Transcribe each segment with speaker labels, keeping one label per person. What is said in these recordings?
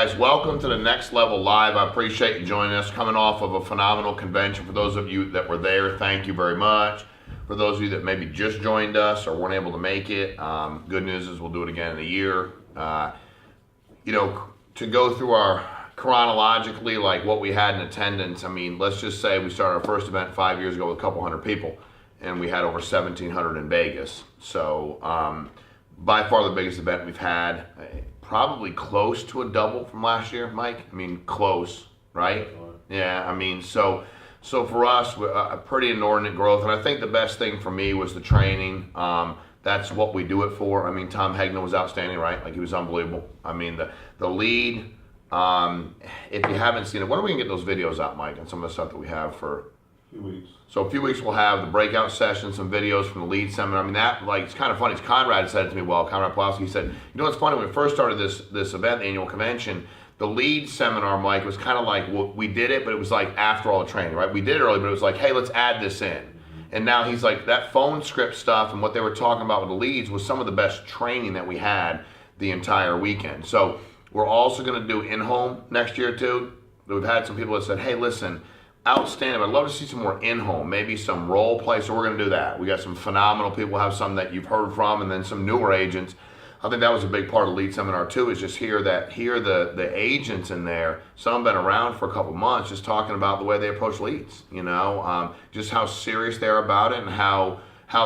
Speaker 1: guys, welcome to the Next Level Live. I appreciate you joining us, coming off of a phenomenal convention. For those of you that were there, thank you very much. For those of you that maybe just joined us or weren't able to make it, good news is we'll do it again in a year. To go through our chronologically, like what we had in attendance, I mean, let's just say we started our first event 5 years ago with a couple hundred people, and we had over 1,700 in Vegas. So by far the biggest event we've had. Probably close to a double from last year, Mike. I mean, close, right? Yeah, I mean, so for us, a pretty inordinate growth. And I think the best thing for me was the training. That's what we do it for. I mean, Tom Hegna was outstanding, right? Like, he was unbelievable. I mean, the lead, if you haven't seen it, when are we going to get those videos out, Mike, and some of the stuff that we have for?
Speaker 2: A few weeks.
Speaker 1: So a few weeks we'll have the breakout sessions, some videos from the lead seminar. I mean, that, like, it's kind of funny. Conrad said it to me, Conrad Pawlowski, he said, you know what's funny, when we first started this event, the annual convention, the lead seminar, Mike, was kind of like, well, we did it, but it was like after all the training, right? We did it early, but it was like, hey, let's add this in. And now he's like, that phone script stuff and what they were talking about with the leads was some of the best training that we had the entire weekend. So we're also going to do in-home next year too. We've had some people that said, hey, listen, outstanding. I'd love to see some more in-home, maybe some role play. So we're going to do that. We got some phenomenal people. We'll have some that you've heard from, and then some newer agents. I think that was a big part of the lead seminar too, is just hear the agents in there. Some have been around for a couple months, just talking about the way they approach leads. Just how serious they're about it, and how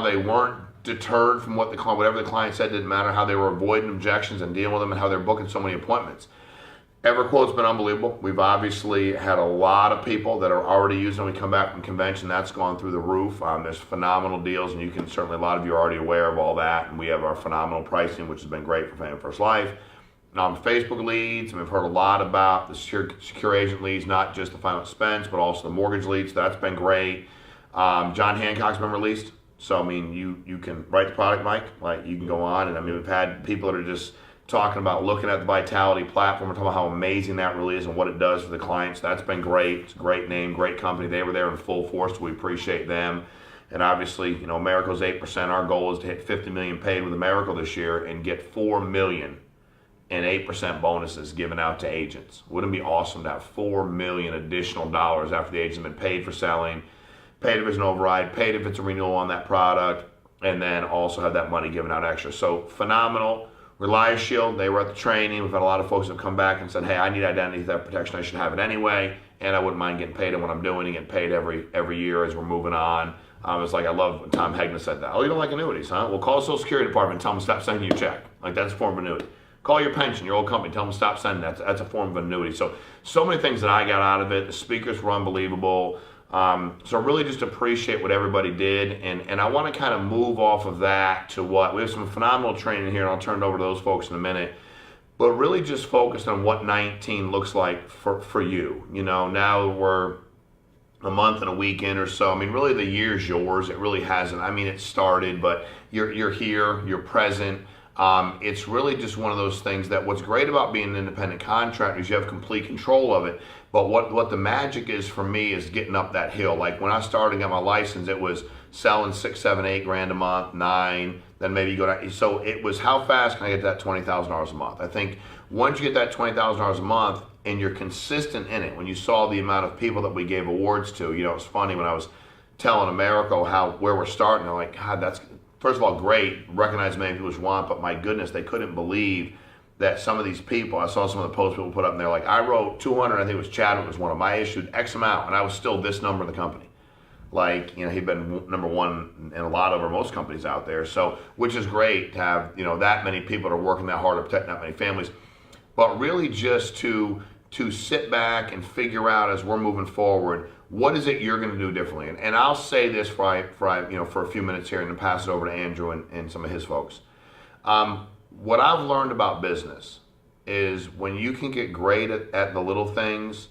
Speaker 1: they weren't deterred from what whatever the client said didn't matter. How they were avoiding objections and dealing with them, and how they're booking so many appointments. EverQuote's been unbelievable. We've obviously had a lot of people that are already using it. We come back from convention, that's gone through the roof. There's phenomenal deals, and a lot of you are already aware of all that. And we have our phenomenal pricing, which has been great for Family First Life. Facebook leads, and we've heard a lot about the secure agent leads, not just the final expense, but also the mortgage leads. So that's been great. John Hancock's been released. So, I mean, you can write the product, Mike. Like, you can go on, and I mean, we've had people that are just talking about looking at the Vitality platform. We're talking about how amazing that really is and what it does for the clients. That's been great. It's a great name, great company. They were there in full force, so we appreciate them. And obviously, Americo's 8%. Our goal is to hit 50 million paid with Americo this year and get 4 million in 8% bonuses given out to agents. Wouldn't it be awesome to have 4 million additional dollars after the agents have been paid for selling, paid if it's an override, paid if it's a renewal on that product, and then also have that money given out extra. So phenomenal. Reliance Shield, they were at the training. We've had a lot of folks that have come back and said, hey, I need identity theft protection. I should have it anyway, and I wouldn't mind getting paid on what I'm doing and getting paid every year as we're moving on. It's like, I love when Tom Hegna said that. Oh, you don't like annuities, huh? Well, call the Social Security Department and tell them to stop sending you a check. Like, that's a form of annuity. Call your pension, your old company, tell them to stop sending that. That's a form of annuity. So many things that I got out of it. The speakers were unbelievable. So really just appreciate what everybody did, and I want to kind of move off of that to what we have some phenomenal training here, and I'll turn it over to those folks in a minute, but really just focused on what 19 looks like for you. Now we're a month and a week in or so. I mean, really the year's yours. It really hasn't. I mean, it started, but you're here, you're present. It's really just one of those things that what's great about being an independent contractor is you have complete control of it. But what the magic is for me is getting up that hill. Like, when I started and got my license, it was selling 6, 7, 8 grand a month, 9, then maybe you go down. So it was, how fast can I get that $20,000 a month? I think once you get that $20,000 a month and you're consistent in it, when you saw the amount of people that we gave awards to, it's funny when I was telling Americo where we're starting, they're like, God, that's, first of all, great, recognize many people want, but my goodness, they couldn't believe that some of these people, I saw some of the posts people put up, and they're like, I wrote 200, I think it was Chadwick was one of them, I issued X amount, and I was still this number in the company. Like, he'd been number one in a lot of, or most companies out there, so, which is great to have, that many people that are working that hard to protect that many families. But really just to sit back and figure out as we're moving forward, what is it you're going to do differently? And I'll say this for a few minutes here and then pass it over to Andrew and some of his folks. What I've learned about business is when you can get great at the little things,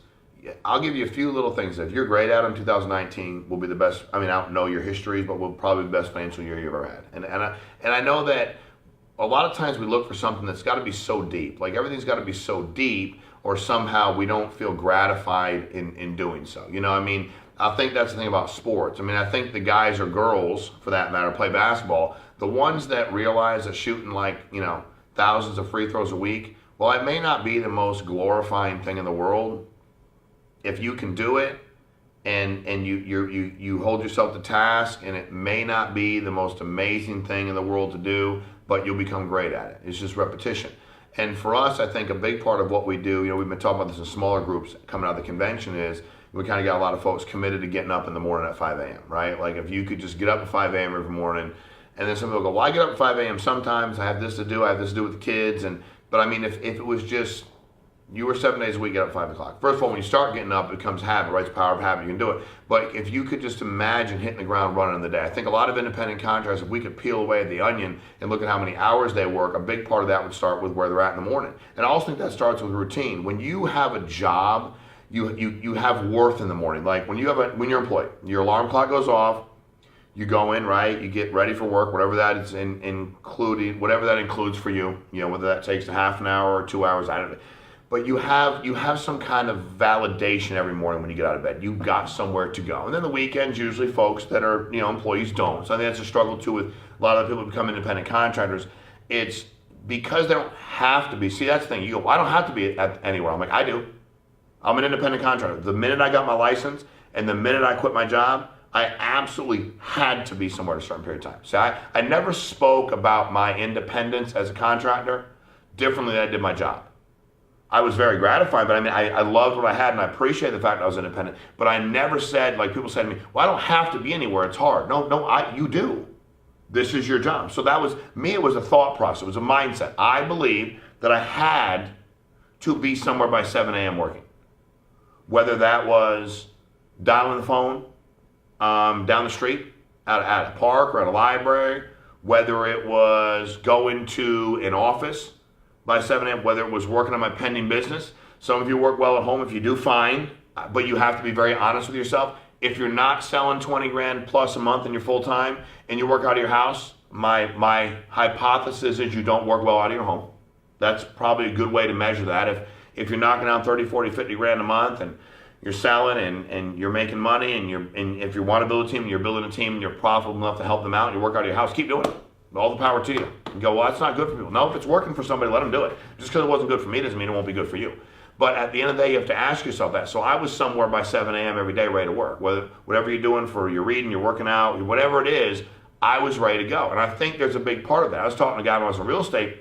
Speaker 1: I'll give you a few little things. If you're great at them, 2019 will be the best. I mean, I don't know your histories, but will probably be the best financial year you've ever had. And I know that a lot of times we look for something that's got to be so deep. Like, everything's got to be so deep, or somehow we don't feel gratified in doing so. I mean, I think that's the thing about sports. I mean, I think the guys or girls, for that matter, play basketball. The ones that realize that shooting thousands of free throws a week Well, it may not be the most glorifying thing in the world. If you can do it, and you hold yourself to task, and it may not be the most amazing thing in the world to do, but you'll become great at it. It's just repetition. And for us, I think a big part of what we do, we've been talking about this in smaller groups coming out of the convention, is we kind of got a lot of folks committed to getting up in the morning at 5 a.m., right? Like if you could just get up at 5 a.m. every morning, and then some people go, well, I get up at 5 a.m. sometimes, I have this to do with the kids, but I mean, if it was just, you were 7 days a week, get up at 5 o'clock. First of all, when you start getting up, it becomes habit, right? It's the power of habit, you can do it. But if you could just imagine hitting the ground running in the day, I think a lot of independent contractors, if we could peel away the onion and look at how many hours they work, a big part of that would start with where they're at in the morning. And I also think that starts with routine. When you have a job, you have worth in the morning. Like when you're employed, your alarm clock goes off, you go in, right? You get ready for work, whatever that is whatever that includes for you, whether that takes a half an hour or 2 hours, I don't know. But you have some kind of validation every morning when you get out of bed. You've got somewhere to go. And then the weekends, usually folks that are, employees don't. So I think that's a struggle too with a lot of the people who become independent contractors. It's because they don't have to be. See, that's the thing. You go, well, I don't have to be anywhere. I'm like, I do. I'm an independent contractor. The minute I got my license and the minute I quit my job, I absolutely had to be somewhere at a certain period of time. See, I never spoke about my independence as a contractor differently than I did my job. I was very gratified, but I loved what I had, and I appreciate the fact I was independent. But I never said, like people said to me, well, I don't have to be anywhere, it's hard. No, you do. This is your job. So that was, me, it was a thought process, it was a mindset. I believed that I had to be somewhere by 7 a.m. working. Whether that was dialing the phone down the street, at a park or at a library, whether it was going to an office by 7 a.m., whether it was working on my pending business. Some of you work well at home. If you do, fine, but you have to be very honest with yourself. If you're not selling 20 grand plus a month and you're full time and you work out of your house, my hypothesis is you don't work well out of your home. That's probably a good way to measure that. If you're knocking out 30, 40, 50 grand a month and you're selling and you're making money and if you want to build a team and you're building a team and you're profitable enough to help them out and you work out of your house, keep doing it. All the power to you. You go, well, that's not good for people. No, if it's working for somebody, let them do it. Just because it wasn't good for me doesn't mean it won't be good for you. But at the end of the day, you have to ask yourself that. So I was somewhere by 7 a.m. every day ready to work. Whatever you're doing for your reading, you're working out, whatever it is, I was ready to go. And I think there's a big part of that. I was talking to a guy when I was in real estate.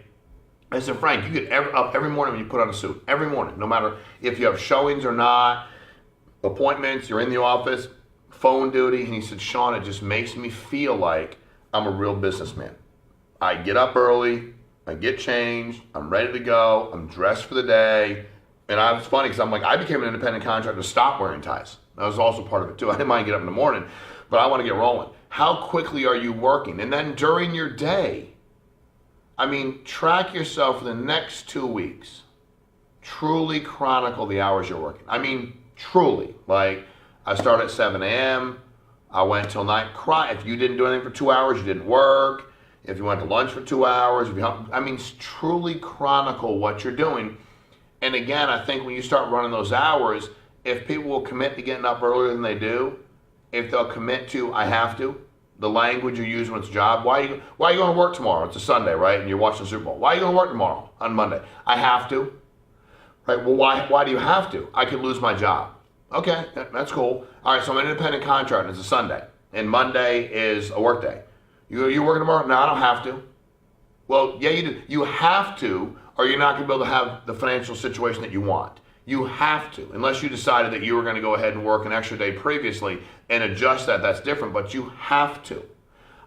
Speaker 1: I said, Frank, you get up every morning when you put on a suit. Every morning, no matter if you have showings or not, appointments, you're in the office, phone duty. And he said, Sean, it just makes me feel like I'm a real businessman. I get up early, I get changed, I'm ready to go, I'm dressed for the day. And I was funny because I'm like, I became an independent contractor to stop wearing ties. That was also part of it too. I didn't mind getting up in the morning, but I want to get rolling. How quickly are you working? And then during your day, track yourself for the next 2 weeks. Truly chronicle the hours you're working. Truly. Like, I started at 7 a.m., I went till night. If you didn't do anything for 2 hours, you didn't work. If you went to lunch for 2 hours, truly chronicle what you're doing. And again, I think when you start running those hours, if people will commit to getting up earlier than they do, if they'll commit to, I have to, the language you use when it's a job, why are you going to work tomorrow? It's a Sunday, right? And you're watching the Super Bowl. Why are you going to work tomorrow on Monday? I have to. Right? Well, why do you have to? I could lose my job. Okay, that's cool. All right, so I'm an independent contractor. It's a Sunday, and Monday is a work day. You working tomorrow? No, I don't have to. Well, yeah, you do. You have to, or you're not going to be able to have the financial situation that you want. You have to, unless you decided that you were going to go ahead and work an extra day previously and adjust that. That's different, but you have to.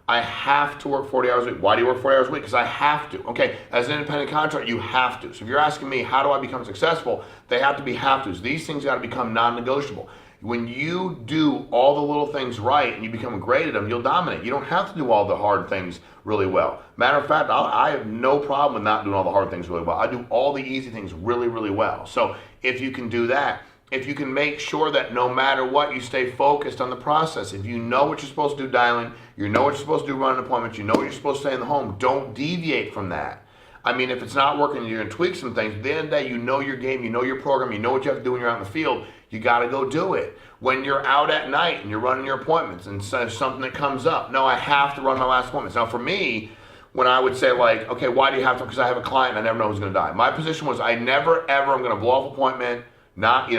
Speaker 1: I have to work 40 hours a week. Why do you work 40 hours a week? Because I have to. Okay, as an independent contractor, you have to. So if you're asking me, how do I become successful? They have to be have-tos. These things got to become non-negotiable. When you do all the little things right and you become great at them, you'll dominate. You don't have to do all the hard things really well. Matter of fact, I have no problem with not doing all the hard things really well. I do all the easy things really, really well. So if you can do that, if you can make sure that no matter what, you stay focused on the process. If you know what you're supposed to do dialing, you know what you're supposed to do running appointments, you know what you're supposed to say in the home, don't deviate from that. If it's not working, you're going to tweak some things. At the end of the day, you know your game, you know your program, you know what you have to do when you're out in the field. You got to go do it. When you're out at night and you're running your appointments and so something that comes up, no, I have to run my last appointments. Now for me, when I would say like, okay, why do you have to? Because I have a client and I never know who's going to die. My position was I never ever am going to blow off appointment. Not,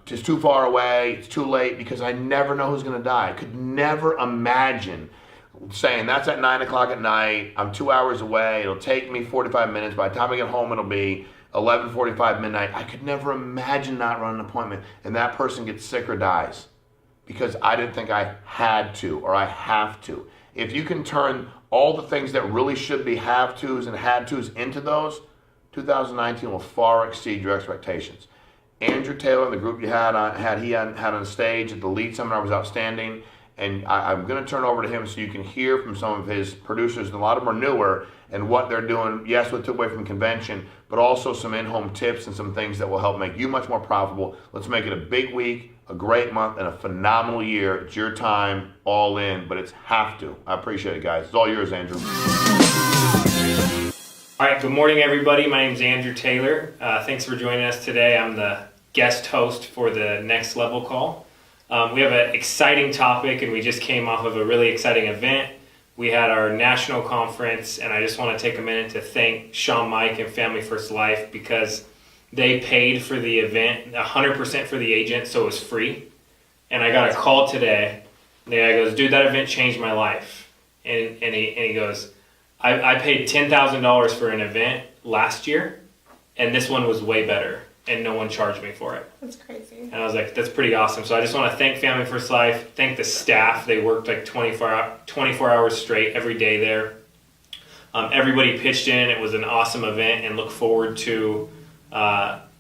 Speaker 1: just too far away. It's too late because I never know who's going to die. I could never imagine saying that's at 9 o'clock at night. I'm 2 hours away. It'll take me 45 minutes. By the time I get home, it'll be 11:45 midnight. I could never imagine not running an appointment and that person gets sick or dies because I didn't think I had to or I have to. If you can turn all the things that really should be have tos and had tos into those, 2019 will far exceed your expectations. Andrew Taylor, the group you had on stage at the lead seminar was outstanding, and I'm going to turn over to him so you can hear from some of his producers, and a lot of them are newer, and what they're doing, yes, what took away from convention, but also some in-home tips and some things that will help make you much more profitable. Let's make it a big week, a great month, and a phenomenal year. It's your time, all in, but it's have to. I appreciate it, guys. It's all yours, Andrew.
Speaker 2: All right, good morning, everybody. My name is Andrew Taylor. Thanks for joining us today. I'm the guest host for the Next Level call. We have an exciting topic, and we just came off of a really exciting event. We had our national conference, and I just want to take a minute to thank Sean, Mike, and Family First Life because they paid for the event, 100% for the agent, so it was free. And I got a call today, and the guy goes, dude, that event changed my life. And he goes, I paid $10,000 for an event last year, and this one was way better, and no one charged me for it.
Speaker 3: That's crazy.
Speaker 2: And I was like, that's pretty awesome. So I just want to thank Family First Life, thank the staff. They worked like 24 hours straight every day there. Everybody pitched in. It was an awesome event, and look forward to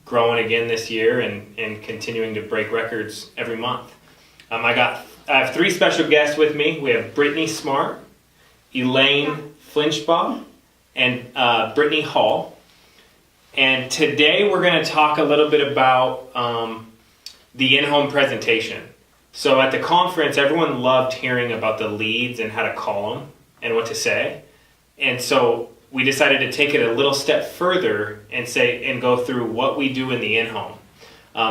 Speaker 2: growing again this year and continuing to break records every month. I have three special guests with me. We have Brittany Smart, Elaine Flinchbaum, and Brittany Hall. And today we're going to talk a little bit about the in-home presentation. So at the conference, everyone loved hearing about the leads and how to call them and what to say. And so we decided to take it a little step further and go through what we do in the in-home.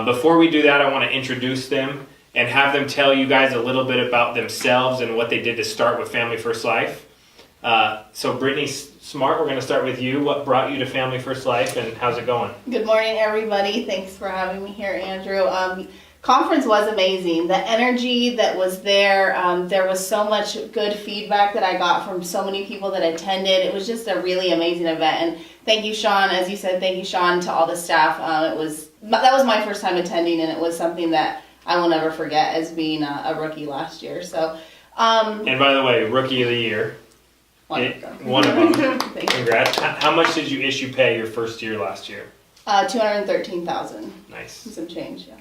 Speaker 2: Before we do that, I want to introduce them and have them tell you guys a little bit about themselves and what they did to start with Family First Life. So Brittany Smart, we're going to start with you. What brought you to Family First Life and how's it going?
Speaker 3: Good morning, everybody. Thanks for having me here, Andrew. Conference was amazing. The energy that was there, there was so much good feedback that I got from so many people that attended. It was just a really amazing event. And thank you, Sean. As you said, thank you, Sean, to all the staff. That was my first time attending, and it was something that I will never forget as being a rookie last year. So,
Speaker 2: and by the way, Rookie of the Year. One of them. Congrats. How much did you issue pay your first year last year?
Speaker 3: $213,000.
Speaker 2: Nice.
Speaker 3: Some change, yeah.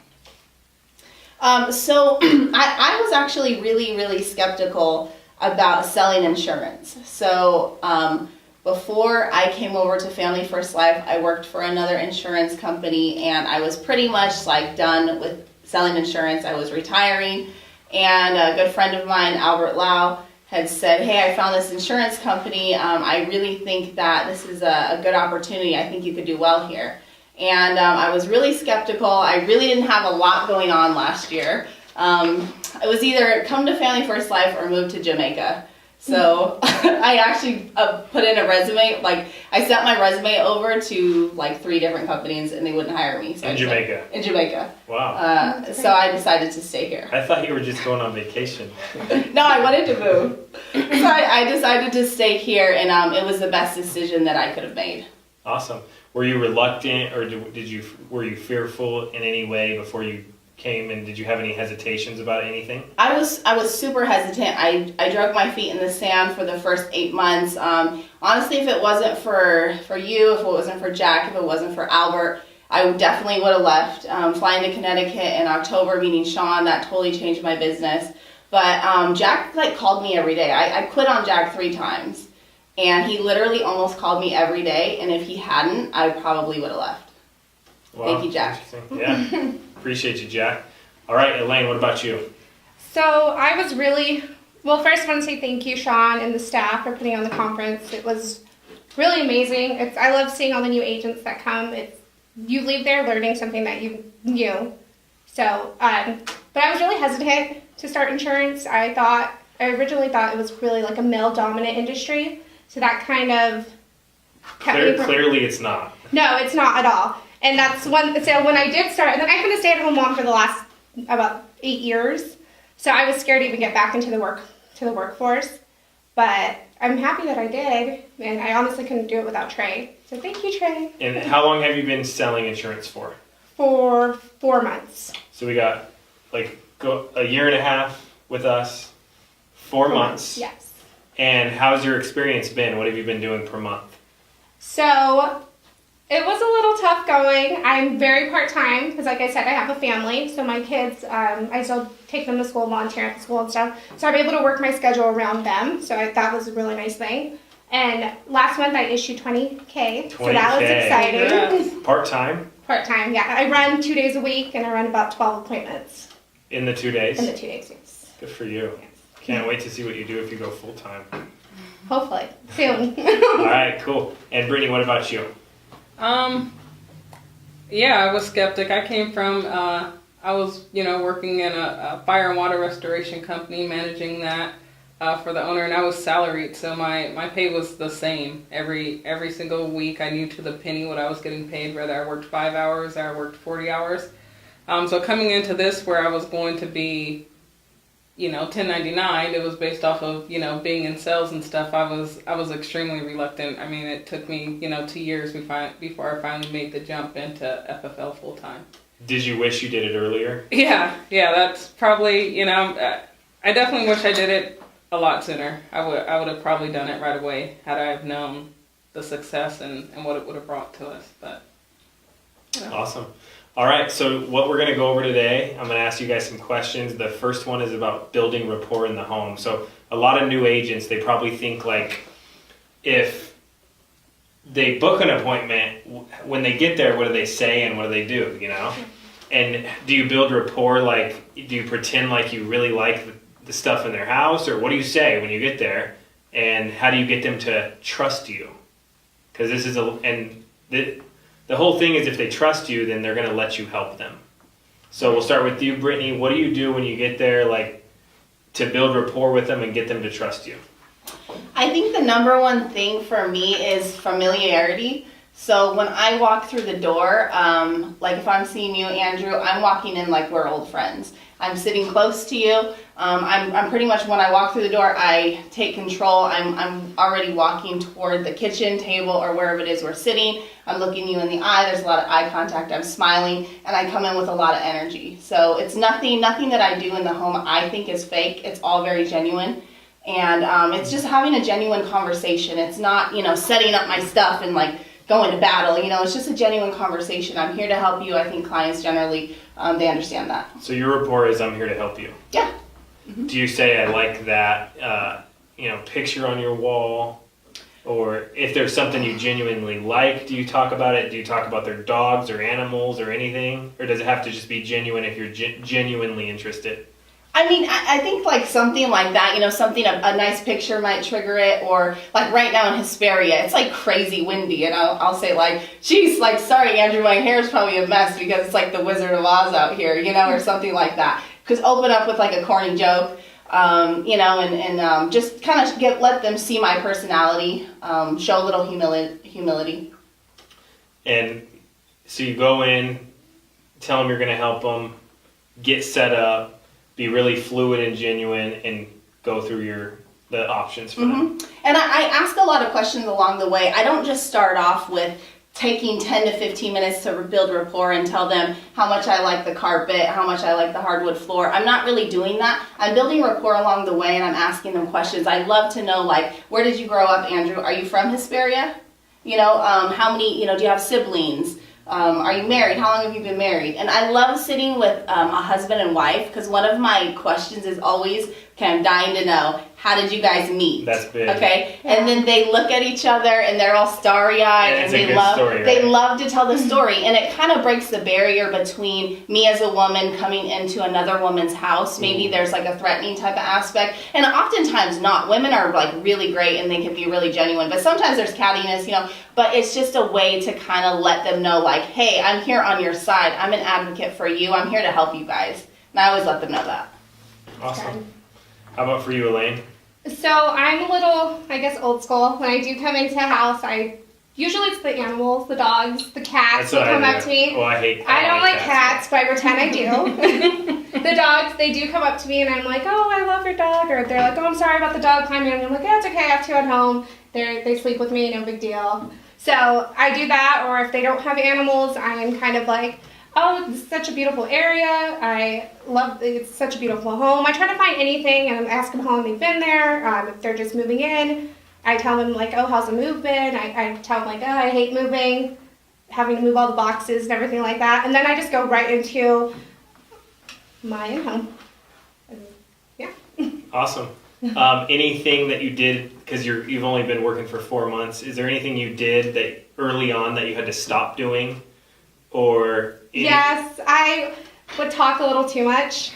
Speaker 3: So I was actually really, really skeptical about selling insurance. So before I came over to Family First Life, I worked for another insurance company, and I was pretty much like done with selling insurance. I was retiring, and a good friend of mine, Albert Lau, had said, hey, I found this insurance company. I really think that this is a good opportunity. I think you could do well here. And I was really skeptical. I really didn't have a lot going on last year. It was either come to Family First Life or move to Jamaica. So I actually put in a resume. Like, I sent my resume over to like 3 different companies, and they wouldn't hire me. So
Speaker 2: in Jamaica?
Speaker 3: In Jamaica.
Speaker 2: Wow.
Speaker 3: So I decided to stay here.
Speaker 2: I thought you were just going on vacation.
Speaker 3: No, I wanted to move. So I decided to stay here, and it was the best decision that I could have made.
Speaker 2: Awesome. Were you reluctant, or were you fearful in any way before you came, and did you have any hesitations about anything?
Speaker 3: I was super hesitant. I drug my feet in the sand for the first 8 months. Honestly, if it wasn't for you, if it wasn't for Jack, if it wasn't for Albert, I definitely would have left. Flying to Connecticut in October, meeting Sean, that totally changed my business. But Jack called me every day. I quit on Jack 3 times, and he literally almost called me every day. And if he hadn't, I probably would have left. Wow, thank you, Jack.
Speaker 2: Yeah, appreciate you, Jack. All right, Elaine, what about you?
Speaker 4: So I was first I want to say thank you, Sean, and the staff for putting on the conference. It was really amazing. I love seeing all the new agents that come. You leave there learning something that you knew. So, but I was really hesitant to start insurance. I originally thought it was really like a male-dominant industry, So that kind of kept me from...
Speaker 2: Clearly it's not.
Speaker 4: No, it's not at all. And that's when, so when I did start, and then I've been a stay-at-home mom for the last about 8 years. So I was scared to even get back into the workforce. But I'm happy that I did, and I honestly couldn't do it without Trey. So thank you, Trey.
Speaker 2: And how long have you been selling insurance for?
Speaker 4: For 4 months.
Speaker 2: So we got a year and a half with us, 4 months.
Speaker 4: Yes.
Speaker 2: And how's your experience been? What have you been doing per month?
Speaker 4: So it was a little tough going. I'm very part-time because, like I said, I have a family. So my kids, I still take them to school, volunteer at the school and stuff. So I'm able to work my schedule around them. So that was a really nice thing. And last month I issued $20K. So that was exciting.
Speaker 2: Yes. Part-time?
Speaker 4: Part-time, yeah. I run 2 days a week and I run about 12 appointments.
Speaker 2: In the 2 days?
Speaker 4: In the 2 days, yes.
Speaker 2: Good for you.
Speaker 4: Yes.
Speaker 2: Can't wait to see what you do if you go full-time.
Speaker 4: Hopefully, soon.
Speaker 2: All right, cool. And Brittany, what about you?
Speaker 5: Yeah, I was skeptic. I came from, I was, working in a fire and water restoration company, managing that for the owner, and I was salaried, so my pay was the same every single week. I knew to the penny what I was getting paid, whether I worked 5 hours or I worked 40 hours. So coming into this, where I was going to be, 1099, it was based off of, being in sales and stuff. I was extremely reluctant. I mean, it took me, 2 years before I finally made the jump into FFL full time.
Speaker 2: Did you wish you did it earlier?
Speaker 5: Yeah, that's probably, I definitely wish I did it a lot sooner. I would have probably done it right away had I have known the success and what it would have brought to us. But
Speaker 2: Awesome. All right, so what we're going to go over today, I'm going to ask you guys some questions. The first one is about building rapport in the home. So a lot of new agents, they probably think like if they book an appointment, when they get there, what do they say and what do they do, And do you build rapport, like, do you pretend like you really like the stuff in their house, or what do you say when you get there? And how do you get them to trust you? Because this is the whole thing is if they trust you, then they're going to let you help them. So we'll start with you, Brittany. What do you do when you get there, like, to build rapport with them and get them to trust you?
Speaker 3: I think the number one thing for me is familiarity. So when I walk through the door, like if I'm seeing you, Andrew, I'm walking in like we're old friends. I'm sitting close to you. I'm pretty much, when I walk through the door, I take control. I'm already walking toward the kitchen table or wherever it is we're sitting. I'm looking you in the eye. There's a lot of eye contact. I'm smiling, and I come in with a lot of energy. So it's nothing that I do in the home I think is fake. It's all very genuine. And it's just having a genuine conversation. It's not, setting up my stuff and like going to battle. It's just a genuine conversation. I'm here to help you. I think clients generally, they understand that.
Speaker 2: So your rapport is, I'm here to help you.
Speaker 3: Yeah.
Speaker 2: Mm-hmm. Do you say, I like that, picture on your wall? Or if there's something you genuinely like, do you talk about it? Do you talk about their dogs or animals or anything? Or does it have to just be genuine if you're genuinely interested?
Speaker 3: I mean, I think like something like that, a nice picture might trigger it, or like right now in Hesperia, it's like crazy windy, and I'll say like, geez, like, sorry, Andrew, my hair is probably a mess because it's like the Wizard of Oz out here, or something like that. Because open up with like a corny joke, and just kind of let them see my personality, show a little humility. And
Speaker 2: so you go in, tell them you're going to help them, get set up, be really fluid and genuine, and go through the options for them.
Speaker 3: And I ask a lot of questions along the way. I don't just start off with taking 10 to 15 minutes to build rapport and tell them how much I like the carpet, how much I like the hardwood floor. I'm not really doing that. I'm building rapport along the way, and I'm asking them questions. I love to know, like, where did you grow up, Andrew? Are you from Hesperia? How many, do you have siblings? Are you married? How long have you been married? And I love sitting with a husband and wife, because one of my questions is always, okay, I'm dying to know, how did you guys meet?
Speaker 2: That's big.
Speaker 3: Okay, and then they look at each other and they're all starry-eyed, and they love to tell the story, and it kind of breaks the barrier between me as a woman coming into another woman's house. Maybe there's like a threatening type of aspect, and oftentimes not. Women are like really great and they can be really genuine, but sometimes there's cattiness, but it's just a way to kind of let them know, like, hey, I'm here on your side. I'm an advocate for you. I'm here to help you guys. And I always let them know that.
Speaker 2: Awesome. How about for you, Elaine?
Speaker 4: So I'm a little, I guess, old school. When I do come into a house, usually it's the animals, the dogs, the cats that come up to me.
Speaker 2: Oh,
Speaker 4: I don't like cats, but I pretend I do. The dogs, they do come up to me, and I'm like, oh, I love your dog. Or they're like, oh, I'm sorry about the dog climbing. And I'm like, yeah, it's okay. I have 2 at home. They sleep with me, no big deal. So I do that. Or if they don't have animals, I'm kind of like, oh, this is such a beautiful area. I love it's such a beautiful home. I try to find anything and ask them how long they've been there. If they're just moving in, I tell them like, oh, how's the move been? I tell them like, oh, I hate moving, having to move all the boxes and everything like that. And then I just go right into my in-home. Yeah.
Speaker 2: Awesome. Anything that you did, because you've only been working for 4 months, is there anything you did that early on that you had to stop doing? Or
Speaker 4: Yes, I would talk a little too much,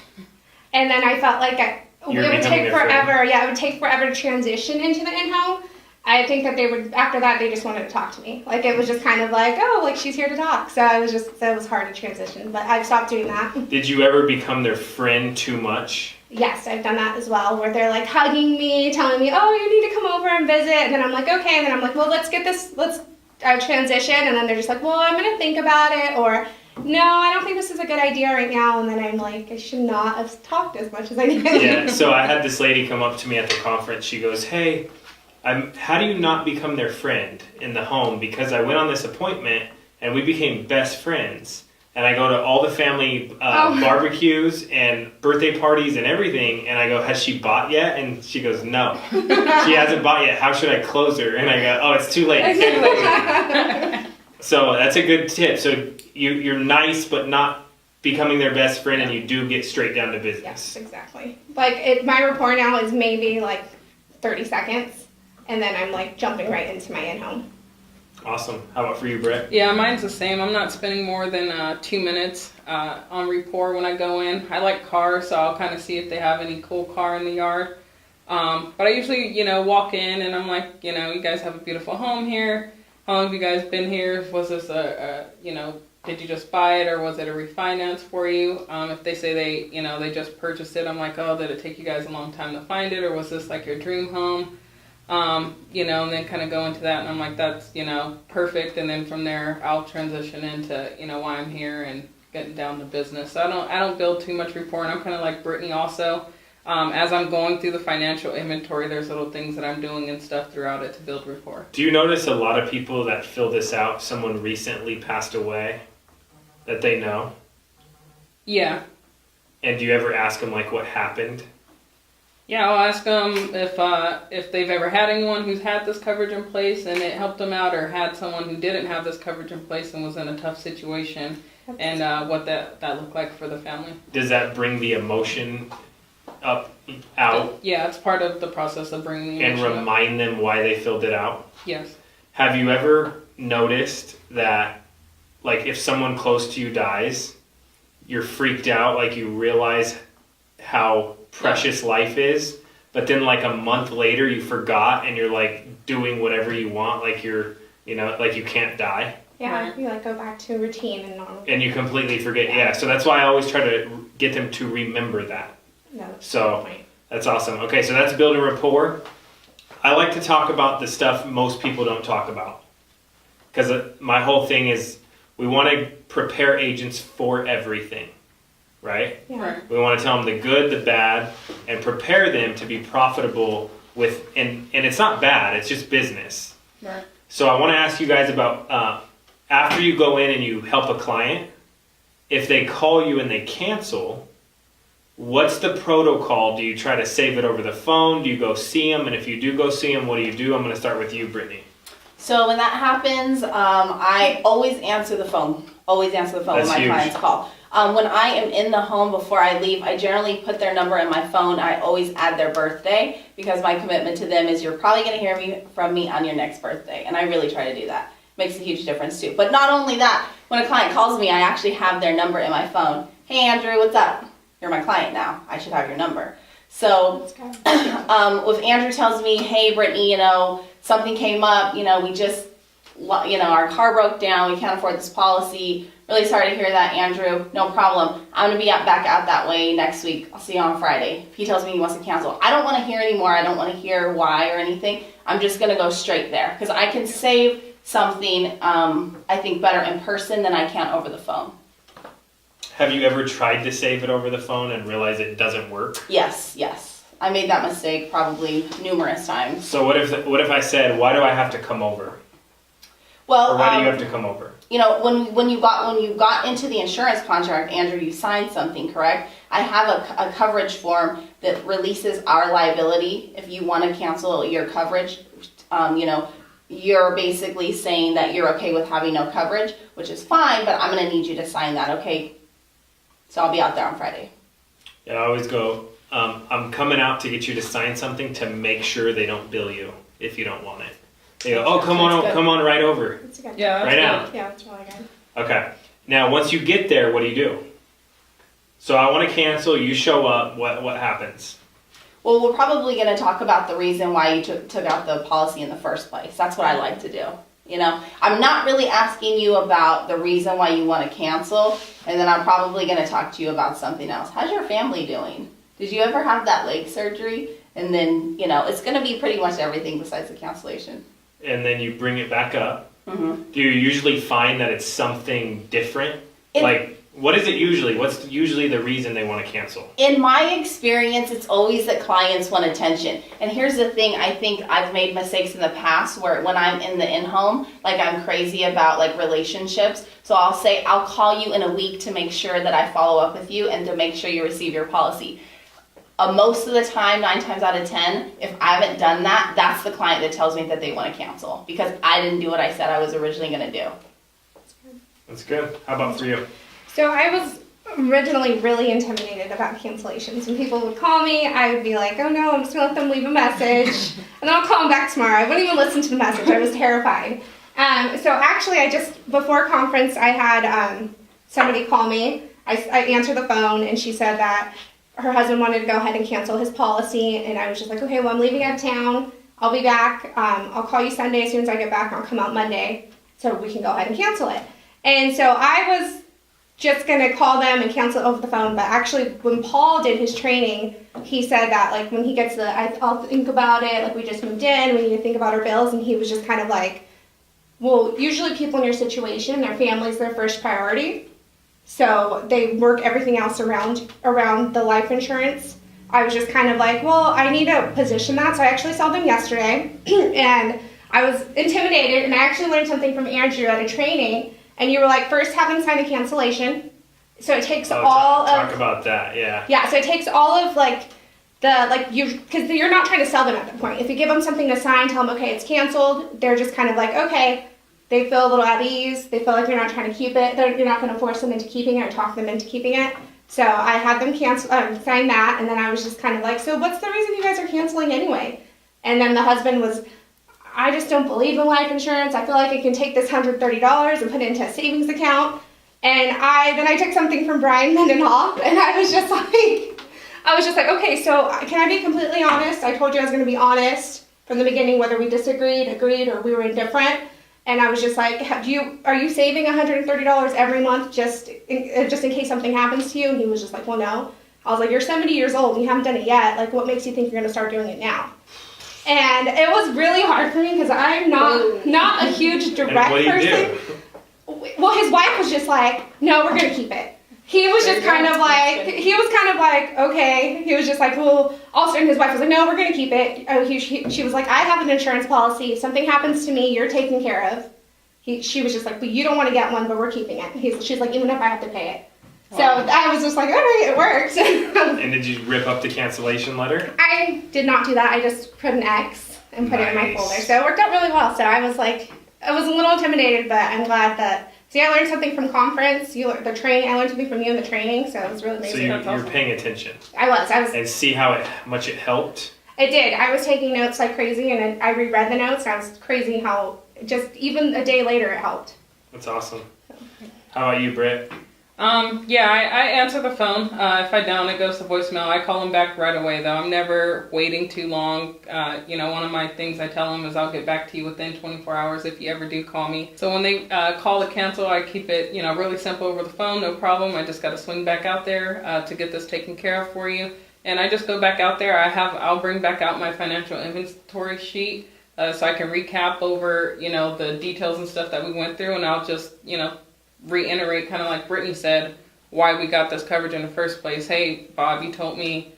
Speaker 4: and then I felt like it would take forever. Yeah, it would take forever to transition into the in-home. I think that after that, they just wanted to talk to me. Like, it was just kind of like, oh, like, she's here to talk. So it was hard to transition, but I've stopped doing that.
Speaker 2: Did you ever become their friend too much?
Speaker 4: Yes, I've done that as well, where they're like hugging me, telling me, oh, you need to come over and visit. And then I'm like, okay. And then I'm like, well, let's transition. And then they're just like, well, I'm going to think about it. Or, no, I don't think this is a good idea right now. And then I'm like, I should not have talked as much as I did.
Speaker 2: Yeah, so I had this lady come up to me at the conference. She goes, hey, how do you not become their friend in the home? Because I went on this appointment and we became best friends. And I go to all the family barbecues and birthday parties and everything. And I go, has she bought yet? And she goes, no, she hasn't bought yet. How should I close her? And I go, oh, it's too late. So that's a good tip. So you're nice, but not becoming their best friend, and you do get straight down to business.
Speaker 4: Yes, exactly. Like, my rapport now is maybe like 30 seconds. And then I'm like jumping right into my in-home.
Speaker 2: Awesome. How about for you, Brett?
Speaker 5: Yeah, mine's the same. I'm not spending more than 2 minutes on rapport when I go in. I like cars, so I'll kind of see if they have any cool car in the yard. But I usually, walk in and I'm like, you guys have a beautiful home here. How long have you guys been here? Was this did you just buy it or was it a refinance for you? If they say they just purchased it, I'm like, oh, did it take you guys a long time to find it, or was this like your dream home? And then kind of go into that, and I'm like, that's, perfect. And then from there, I'll transition into, why I'm here and getting down to business. So I don't build too much rapport, and I'm kind of like Brittany also. As I'm going through the financial inventory, there's little things that I'm doing and stuff throughout it to build rapport.
Speaker 2: Do you notice a lot of people that fill this out, someone recently passed away that they know?
Speaker 5: Yeah.
Speaker 2: And do you ever ask them, like, what happened?
Speaker 5: Yeah, I'll ask them if they've ever had anyone who's had this coverage in place and it helped them out, or had someone who didn't have this coverage in place and was in a tough situation, and what that looked like for the family.
Speaker 2: Does that bring the emotion out?
Speaker 5: Yeah, it's part of the process of bringing the emotion
Speaker 2: and remind them why they filled it out?
Speaker 5: Yes.
Speaker 2: Have you ever noticed that, like, if someone close to you dies, you're freaked out, like you realize how precious life is, but then like a month later you forgot and you're like doing whatever you want, like you're, like you can't die?
Speaker 4: Yeah, you like go back to routine and normal.
Speaker 2: And you completely forget. Yeah, so that's why I always try to get them to remember that.
Speaker 4: No,
Speaker 2: so that's awesome. Okay, so that's building rapport. I like to talk about the stuff most people don't talk about, because my whole thing is we want to prepare agents for everything, right?
Speaker 4: Yeah.
Speaker 5: Right.
Speaker 2: We want to tell them the good, the bad, and prepare them to be profitable with, and it's not bad, it's just business.
Speaker 5: Right.
Speaker 2: So I want to ask you guys about, after you go in and you help a client, if they call you and they cancel, what's the protocol? Do you try to save it over the phone? Do you go see them? And if you do go see them, what do you do? I'm going to start with you, Brittany.
Speaker 3: So when that happens, I always answer the phone. Always answer the phone when my clients call. When I am in the home before I leave, I generally put their number in my phone. I always add their birthday, because my commitment to them is you're probably going to hear from me on your next birthday. And I really try to do that. Makes a huge difference too. But not only that, when a client calls me, I actually have their number in my phone. Hey Andrew, what's up? You're my client now. I should have your number. So if Andrew tells me, hey Brittany, something came up, we just our car broke down, we can't afford this policy. Really sorry to hear that, Andrew. No problem. I'm gonna be back out that way next week. I'll see you on Friday. If he tells me he wants to cancel, I don't want to hear anymore. I don't want to hear why or anything. I'm just gonna go straight there because I can save something, I think, better in person than I can over the phone.
Speaker 2: Have you ever tried to save it over the phone and realize it doesn't work?
Speaker 3: Yes. I made that mistake probably numerous times.
Speaker 2: So what if I said, why do I have to come over?
Speaker 3: Well,
Speaker 2: Or why do you have to come over?
Speaker 3: When you got into the insurance contract, Andrew, you signed something, correct? I have a coverage form that releases our liability if you want to cancel your coverage. You're basically saying that you're okay with having no coverage, which is fine, but I'm going to need you to sign that, okay? So I'll be out there on Friday.
Speaker 2: Yeah, I always go, I'm coming out to get you to sign something to make sure they don't bill you if you don't want it. They go, oh, come on right over.
Speaker 4: That's good.
Speaker 5: Yeah,
Speaker 2: Right now.
Speaker 4: Yeah, that's really good.
Speaker 2: Okay. Now, once you get there, what do? So I want to cancel, you show up, what happens?
Speaker 3: Well, we're probably going to talk about the reason why you took out the policy in the first place. That's what I like to do. I'm not really asking you about the reason why you want to cancel, and then I'm probably going to talk to you about something else. How's your family doing? Did you ever have that leg surgery? And then, it's going to be pretty much everything besides the cancellation.
Speaker 2: And then you bring it back up.
Speaker 3: Mm-hmm.
Speaker 2: Do you usually find that it's something different? What is it usually? What's usually the reason they want to cancel?
Speaker 3: In my experience, it's always that clients want attention. And here's the thing, I think I've made mistakes in the past where when I'm in the in-home, I'm crazy about relationships. So I'll say, I'll call you in a week to make sure that I follow up with you and to make sure you receive your policy. Most of the time, 9 times out of 10, if I haven't done that, that's the client that tells me that they want to cancel because I didn't do what I said I was originally going to do.
Speaker 2: That's good. How about for you?
Speaker 4: So I was originally really intimidated about cancellations. When people would call me, I would be like, oh no, I'm just going to let them leave a message. And then I'll call them back tomorrow. I wouldn't even listen to the message. I was terrified. So actually, before conference, I had somebody call me. I answered the phone and she said that her husband wanted to go ahead and cancel his policy, and I was just like, okay, well, I'm leaving out of town. I'll be back. I'll call you Sunday as soon as I get back. I'll come out Monday so we can go ahead and cancel it. And so I was just going to call them and cancel it over the phone, but actually when Paul did his training, he said that when he gets I'll think about it, we just moved in, we need to think about our bills, and he was just kind of like, well, usually people in your situation, their family's their first priority. So they work everything else around the life insurance. I was just kind of like, well, I need to position that. So I actually saw them yesterday and I was intimidated, and I actually learned something from Andrew at a training, and you were like, first have them sign a cancellation. So it takes
Speaker 2: talk about that, yeah.
Speaker 4: Yeah, so it takes all of because you're not trying to sell them at that point. If you give them something to sign, tell them, okay, it's canceled, they're just kind of like, okay. They feel a little at ease. They feel like you're not trying to keep it. You're not going to force them into keeping it or talk them into keeping it. So I had them sign that, and then I was just kind of like, so what's the reason you guys are canceling anyway? And then the husband was, I just don't believe in life insurance. I feel like I can take this $130 and put it into a savings account. And then I took something from Brian Mendenhoff, and I was just like, okay, so can I be completely honest? I told you I was going to be honest from the beginning, whether we disagreed, agreed, or we were indifferent. And I was just like, are you saving $130 every month just in case something happens to you? And he was just like, well, no. I was like, you're 70 years old and you haven't done it yet. What makes you think you're going to start doing it now? And it was really hard for me because I'm not a huge direct person. Well, his wife was just like, no, we're going to keep it. He was just kind of like, okay. He was just like, well, also, and his wife was like, no, we're going to keep it. She was like, I have an insurance policy. If something happens to me, you're taken care of. She was just like, well, you don't want to get one, but we're keeping it. She's like, even if I have to pay it. Wow. So I was just like, all right, it works.
Speaker 2: And did you rip up the cancellation letter?
Speaker 4: I did not do that. I just put an X and put it in my folder. So it worked out really well. So I was like, I was a little intimidated, but I'm glad that. See, I learned something from conference. I learned something from you in the training, so it was really amazing.
Speaker 2: So you're paying attention.
Speaker 4: I was.
Speaker 2: And see how much it helped?
Speaker 4: It did. I was taking notes like crazy, and I reread the notes, and I was crazy how just even a day later it helped.
Speaker 2: That's awesome. How about you, Britt?
Speaker 5: Yeah, I answer the phone. If I don't, it goes to voicemail. I call them back right away, though. I'm never waiting too long. One of my things I tell them is I'll get back to you within 24 hours if you ever do call me. So when they call to cancel, I keep it, really simple over the phone, no problem. I just got to swing back out there to get this taken care of for you. And I just go back out there. I'll bring back out my financial inventory sheet so I can recap over, the details and stuff that we went through, and I'll just, reiterate, kind of like Brittany said, why we got this coverage in the first place. Hey, Bob, you told me,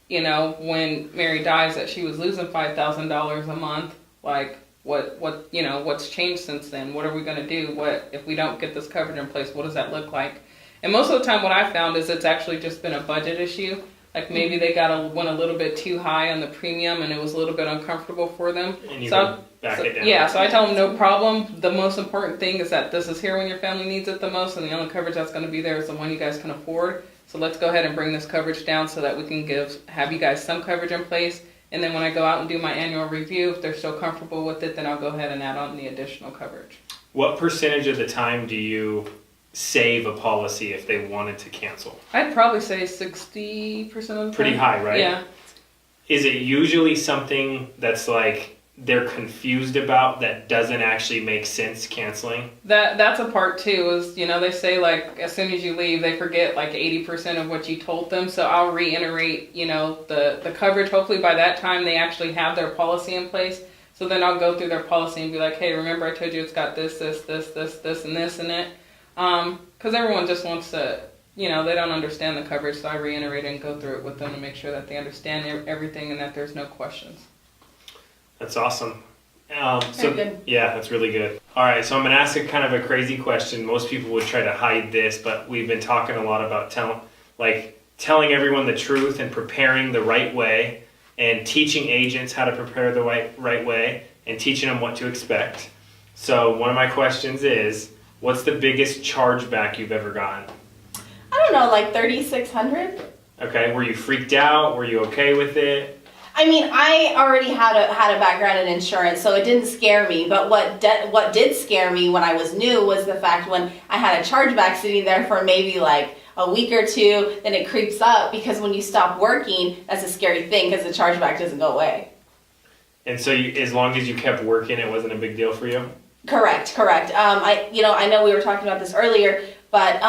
Speaker 5: when Mary dies that she was losing $5,000 a month. Like, what's changed since then? What are we going to do? What if we don't get this coverage in place? What does that look like? And most of the time, what I found is it's actually just been a budget issue. Like maybe they went a little bit too high on the premium, and it was a little bit uncomfortable for them.
Speaker 2: And you can back it down.
Speaker 5: Yeah, so I tell them no problem. The most important thing is that this is here when your family needs it the most, and the only coverage that's going to be there is the one you guys can afford. So let's go ahead and bring this coverage down so that we can have you guys some coverage in place. And then when I go out and do my annual review, if they're still comfortable with it, then I'll go ahead and add on the additional coverage.
Speaker 2: What percentage of the time do you save a policy if they wanted to cancel?
Speaker 5: I'd probably say 60% of the time.
Speaker 2: Pretty high, right?
Speaker 5: Yeah.
Speaker 2: Is it usually something that's like they're confused about that doesn't actually make sense canceling?
Speaker 5: That's a part too, is, they say like as soon as you leave, they forget like 80% of what you told them. So I'll reiterate, the coverage. Hopefully by that time they actually have their policy in place. So then I'll go through their policy and be like, hey, remember I told you it's got this, and this in it. Because everyone just wants to, they don't understand the coverage, so I reiterate and go through it with them to make sure that they understand everything and that there's no questions.
Speaker 2: That's awesome.
Speaker 3: Very good.
Speaker 2: Yeah, that's really good. All right, so I'm going to ask a kind of a crazy question. Most people would try to hide this, but we've been talking a lot about telling everyone the truth and preparing the right way, and teaching agents how to prepare the right way, and teaching them what to expect. So one of my questions is, what's the biggest chargeback you've ever gotten?
Speaker 3: I don't know, like 3,600.
Speaker 2: Okay, were you freaked out? Were you okay with it?
Speaker 3: I mean, I already had a background in insurance, so it didn't scare me. But what did scare me when I was new was the fact when I had a chargeback sitting there for maybe like a week or two, then it creeps up, because when you stop working, that's a scary thing because the chargeback doesn't go away.
Speaker 2: And so as long as you kept working, it wasn't a big deal for you?
Speaker 3: Correct. I know we were talking about this earlier, but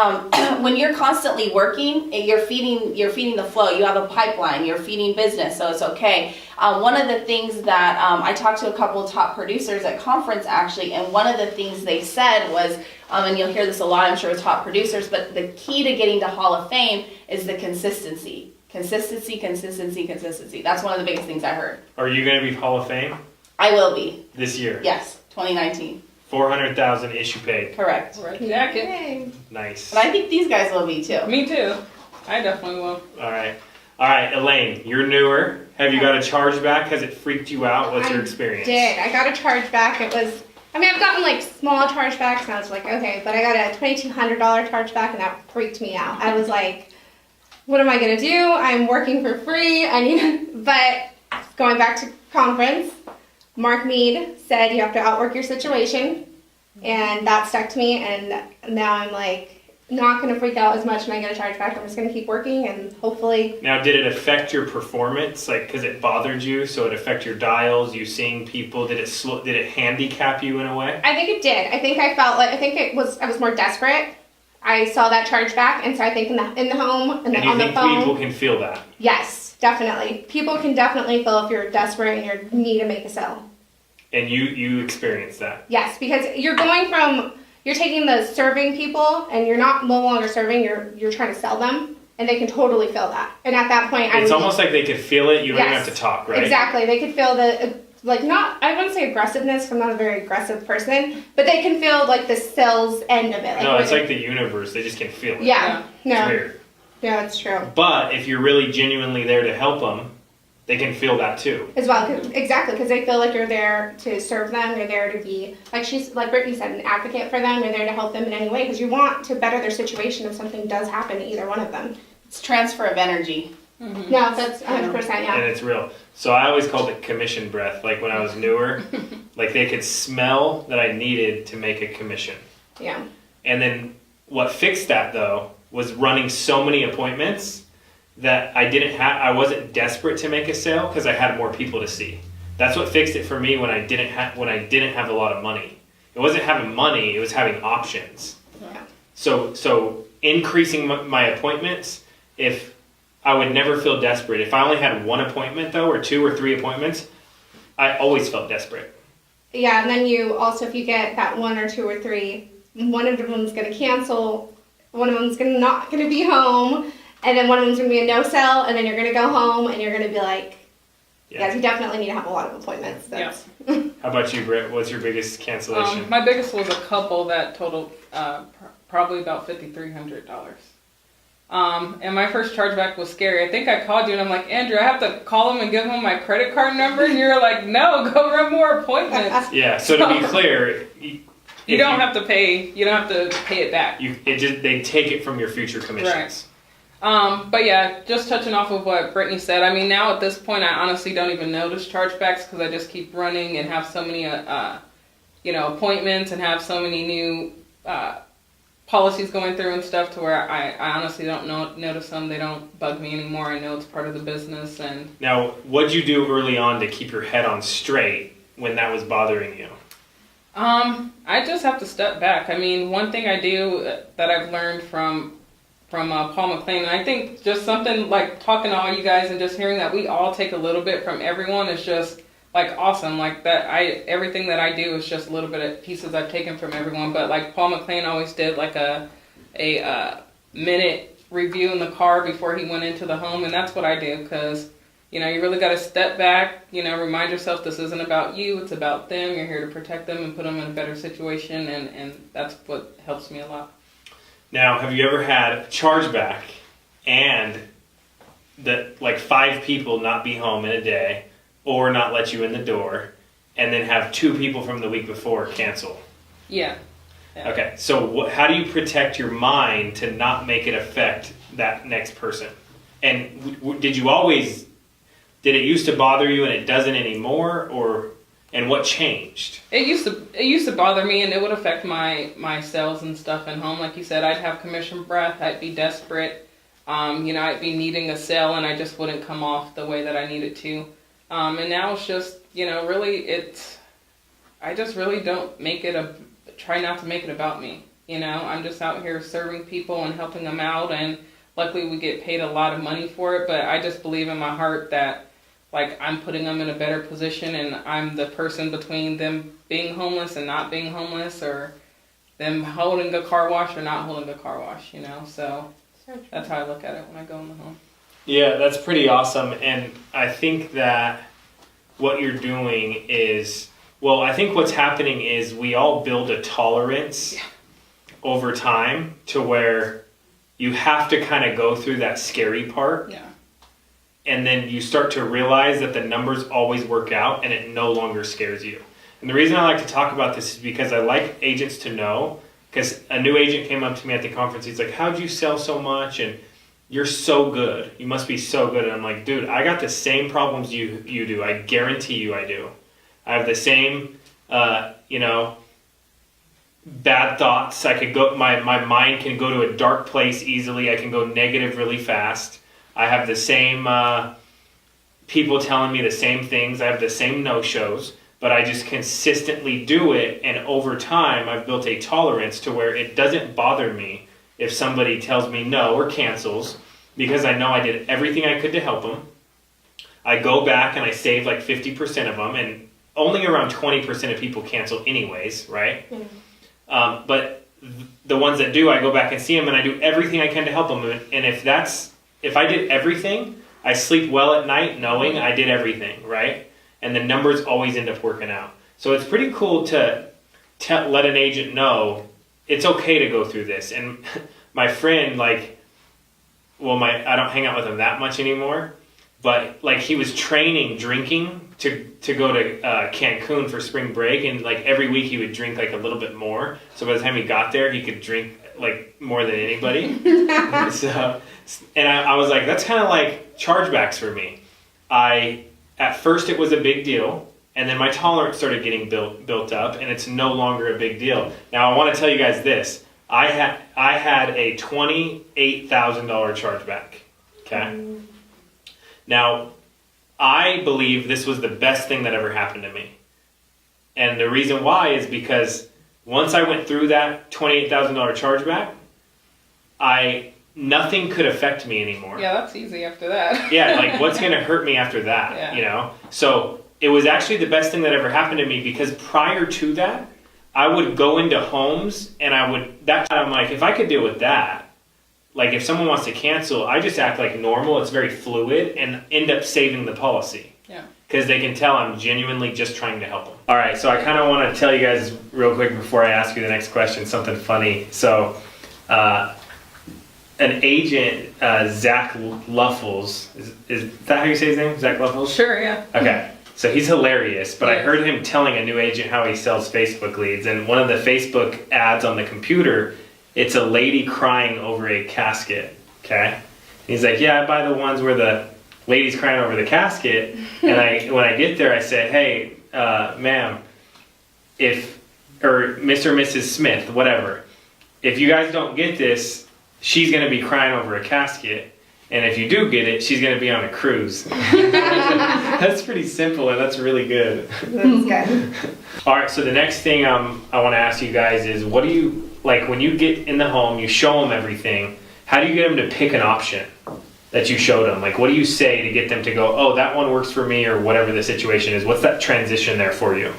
Speaker 3: when you're constantly working, you're feeding the flow. You have a pipeline. You're feeding business, so it's okay. One of the things that I talked to a couple of top producers at conference actually, and one of the things they said was, and you'll hear this a lot, I'm sure, with top producers, but the key to getting to Hall of Fame is the consistency. Consistency. That's one of the biggest things I heard.
Speaker 2: Are you going to be Hall of Fame?
Speaker 3: I will be.
Speaker 2: This year?
Speaker 3: Yes, 2019.
Speaker 2: 400,000 issue paid.
Speaker 3: Correct.
Speaker 5: Jacket.
Speaker 2: Nice.
Speaker 3: And I think these guys will be too.
Speaker 5: Me too. I definitely will.
Speaker 2: All right, Elaine, you're newer. Have you got a chargeback? Has it freaked you out? What's your experience?
Speaker 4: I did. I got a chargeback. I've gotten like small chargebacks, and I was like, okay, but I got a $2,200 chargeback, and that freaked me out. I was like, what am I gonna do? I'm working for free. But going back to conference, Mark Mead said you have to outwork your situation, and that stuck to me, and now I'm like not going to freak out as much when I get a chargeback. I'm just going to keep working, and hopefully... Now,
Speaker 2: did it affect your performance, because it bothered you, so it affect your dials, you seeing people? Did it handicap you in a way?
Speaker 4: I think it did. I was more desperate. I saw that chargeback, and so I think in the home and on the phone...
Speaker 2: And you think people can feel that?
Speaker 4: Yes. Definitely. People can definitely feel if you're desperate and you need to make a sale.
Speaker 2: And you experienced that?
Speaker 4: Yes, because you're taking the serving people and you're no longer serving, you're trying to sell them, and they can totally feel that. And at that point,
Speaker 2: it's almost like they could feel it, you don't even have to talk, right?
Speaker 4: Exactly. They could feel I wouldn't say aggressiveness, because I'm not a very aggressive person, but they can feel like the sales end of it.
Speaker 2: No, it's like the universe, they just can feel it.
Speaker 4: Yeah. No.
Speaker 2: It's weird.
Speaker 4: Yeah, that's true.
Speaker 2: But if you're really genuinely there to help them, they can feel that too.
Speaker 4: As well, because they feel like you're there to serve them. You're there to be, like Brittany said, an advocate for them. You're there to help them in any way, because you want to better their situation if something does happen to either one of them.
Speaker 3: It's transfer of energy.
Speaker 4: Mm-hmm. No, that's 100%, yeah.
Speaker 2: And it's real. So I always called it commission breath. Like when I was newer, they could smell that I needed to make a commission.
Speaker 4: Yeah.
Speaker 2: And then What fixed that though was running so many appointments that I wasn't desperate to make a sale because I had more people to see. That's what fixed it for me when I didn't have a lot of money. It wasn't having money, it was having options.
Speaker 4: Yeah.
Speaker 2: So increasing my appointments, if I would never feel desperate. If I only had one appointment though, or 2 or 3 appointments, I always felt desperate.
Speaker 4: Yeah, and then you also, if you get that 1 or 2 or 3, one of them's going to cancel, one of them's not going to be home, and then one of them's going to be a no-sell, and then you're going to go home, and you're going to be like, yeah, you definitely need to have a lot of appointments. That's
Speaker 2: How about you, Britt? What's your biggest cancellation?
Speaker 5: My biggest was a couple that totaled probably about $5,300. And my first chargeback was scary. I think I called you and I'm like, Andrew, I have to call him and give him my credit card number, and you're like, no, go run more appointments.
Speaker 2: Yeah. So to be clear,
Speaker 5: you don't have to pay. You don't have to pay it back.
Speaker 2: They take it from your future commissions.
Speaker 5: Right. But yeah, just touching off of what Brittany said. I mean, now at this point, I honestly don't even notice chargebacks because I just keep running and have so many, appointments and have so many new policies going through and stuff to where I honestly don't notice them. They don't bug me anymore. I know it's part of the business. And
Speaker 2: now, what'd you do early on to keep your head on straight when that was bothering you?
Speaker 5: I just have to step back. I mean, one thing I do that I've learned from Paul McLean, and I think just something like talking to all you guys and just hearing that we all take a little bit from everyone is just like awesome. Like that, everything that I do is just a little bit of pieces I've taken from everyone. But like Paul McLean always did like a minute review in the car before he went into the home, and that's what I do because you really got to step back. Remind yourself this isn't about you; it's about them. You're here to protect them and put them in a better situation, and that's what helps me a lot.
Speaker 2: Now, have you ever had a chargeback and that like 5 people not be home in a day or not let you in the door, and then have 2 people from the week before cancel?
Speaker 5: Yeah.
Speaker 2: Okay, so how do you protect your mind to not make it affect that next person? And did it used to bother you and it doesn't anymore, and what changed?
Speaker 5: It used to bother me, and it would affect my sales and stuff at home. Like you said, I'd have commission breath. I'd be desperate. I'd be needing a sale, and I just wouldn't come off the way that I needed to. And now it's just, I just really don't try not to make it about me. I'm just out here serving people and helping them out, and luckily we get paid a lot of money for it, but I just believe in my heart that like I'm putting them in a better position, and I'm the person between them being homeless and not being homeless, or them holding a car wash or not holding a car wash, so that's how I look at it when I go in the home.
Speaker 2: Yeah, that's pretty awesome. And I think that what you're doing is, I think what's happening is we all build a tolerance over time to where you have to kind of go through that scary part.
Speaker 5: Yeah.
Speaker 2: And then you start to realize that the numbers always work out and it no longer scares you. And the reason I like to talk about this is because I like agents to know, because a new agent came up to me at the conference. He's like, how'd you sell so much? And you're so good. You must be so good. And I'm like, dude, I got the same problems you do. I guarantee you I do. I have the same, bad thoughts. I could go, my mind can go to a dark place easily. I can go negative really fast. I have the same people telling me the same things. I have the same no-shows, but I just consistently do it. And over time, I've built a tolerance to where it doesn't bother me if somebody tells me no or cancels, because I know I did everything I could to help them. I go back and I save like 50% of them, and only around 20% of people cancel anyways, right? Mm-hmm. But the ones that do, I go back and see them, and I do everything I can to help them. And if I did everything, I sleep well at night knowing I did everything, right? And the numbers always end up working out. So it's pretty cool to let an agent know it's okay to go through this. And my friend, I don't hang out with him that much anymore, but he was training drinking to go to Cancun for spring break, and every week he would drink a little bit more. So by the time he got there, he could drink more than anybody. And I was like, that's kind of like chargebacks for me. At first it was a big deal, and then my tolerance started getting built up, and it's no longer a big deal. Now I want to tell you guys this. I had a $28,000 chargeback. Okay. Now, I believe this was the best thing that ever happened to me. And the reason why is because once I went through that $28,000 chargeback, nothing could affect me anymore.
Speaker 5: Yeah, that's easy after that.
Speaker 2: Yeah, like what's going to hurt me after that,
Speaker 5: Yeah.
Speaker 2: you know? So it was actually the best thing that ever happened to me, because prior to that, I would go into homes and I'm like, if I could deal with that, like if someone wants to cancel, I just act like normal. It's very fluid and end up saving the policy.
Speaker 5: Yeah.
Speaker 2: Because they can tell I'm genuinely just trying to help them. All right, so I kind of want to tell you guys real quick before I ask you the next question, something funny. So, an agent, Zach Luffles, is that how you say his name? Zach Luffles?
Speaker 5: Sure, yeah.
Speaker 2: Okay, so he's hilarious, but I
Speaker 5: Yeah.
Speaker 2: heard him telling a new agent how he sells Facebook leads, and one of the Facebook ads on the computer, it's a lady crying over a casket, okay? And he's like, yeah, I buy the ones where the lady's crying over the casket, and when I get there, I say, hey, ma'am, or Mr. or Mrs. Smith, whatever, if you guys don't get this, she's going to be crying over a casket. And if you do get it, she's going to be on a cruise. That's pretty simple, and that's really good.
Speaker 3: That's good.
Speaker 2: All right, so the next thing I want to ask you guys is, what do you, like when you get in the home, you show them everything, how do you get them to pick an option that you showed them? Like, what do you say to get them to go, oh, that one works for me, or whatever the situation is? What's that transition there for you?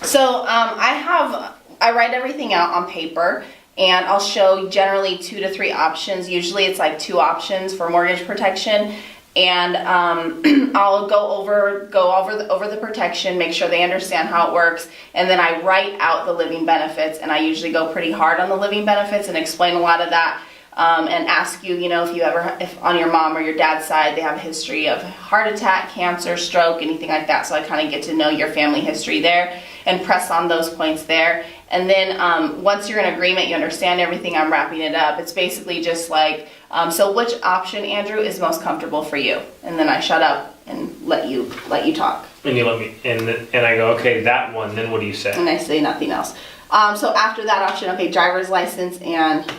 Speaker 3: So I write everything out on paper, and I'll show generally 2 to 3 options. Usually it's like 2 options for mortgage protection, and I'll go over the protection, make sure they understand how it works, and then I write out the living benefits, and I usually go pretty hard on the living benefits and explain a lot of that. And ask you, if on your mom or your dad's side they have a history of heart attack, cancer, stroke, anything like that. So I kind of get to know your family history there and press on those points there. And then once you're in agreement, you understand everything, I'm wrapping it up. It's basically just like, so which option, Andrew, is most comfortable for you? And then I shut up and let you talk.
Speaker 2: And you let me, and I go, okay, that one, then what do you say?
Speaker 3: And I say nothing else. So after that option, okay, driver's license and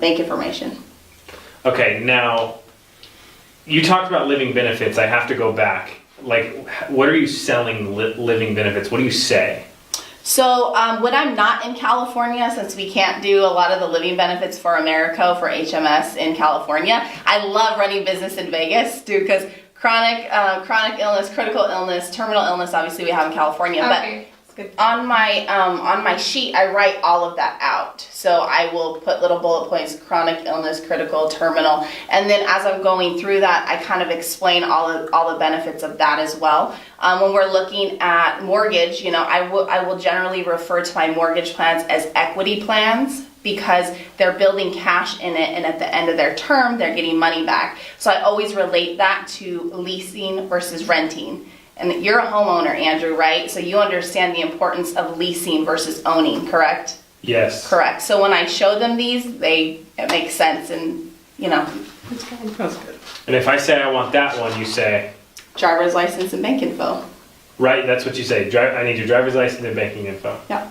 Speaker 3: bank information.
Speaker 2: Okay, now you talked about living benefits. I have to go back. Like, what are you selling living benefits? What do you say?
Speaker 3: So when I'm not in California, since we can't do a lot of the living benefits for Americo, for HMS in California, I love running business in Vegas, because chronic illness, critical illness, terminal illness, obviously we have in California.
Speaker 4: Okay.
Speaker 3: But on my sheet, I write all of that out. So I will put little bullet points: chronic illness, critical, terminal, and then as I'm going through that, I kind of explain all the benefits of that as well. When we're looking at mortgage, I will generally refer to my mortgage plans as equity plans, because they're building cash in it, and at the end of their term, they're getting money back. So I always relate that to leasing versus renting. And you're a homeowner, Andrew, right? So you understand the importance of leasing versus owning, correct?
Speaker 2: Yes.
Speaker 3: Correct. So when I show them these, it makes sense, and
Speaker 5: That's good.
Speaker 2: And if I say I want that one, you say?
Speaker 3: driver's license and bank info.
Speaker 2: Right, that's what you say. I need your driver's license and banking info.
Speaker 3: Yeah.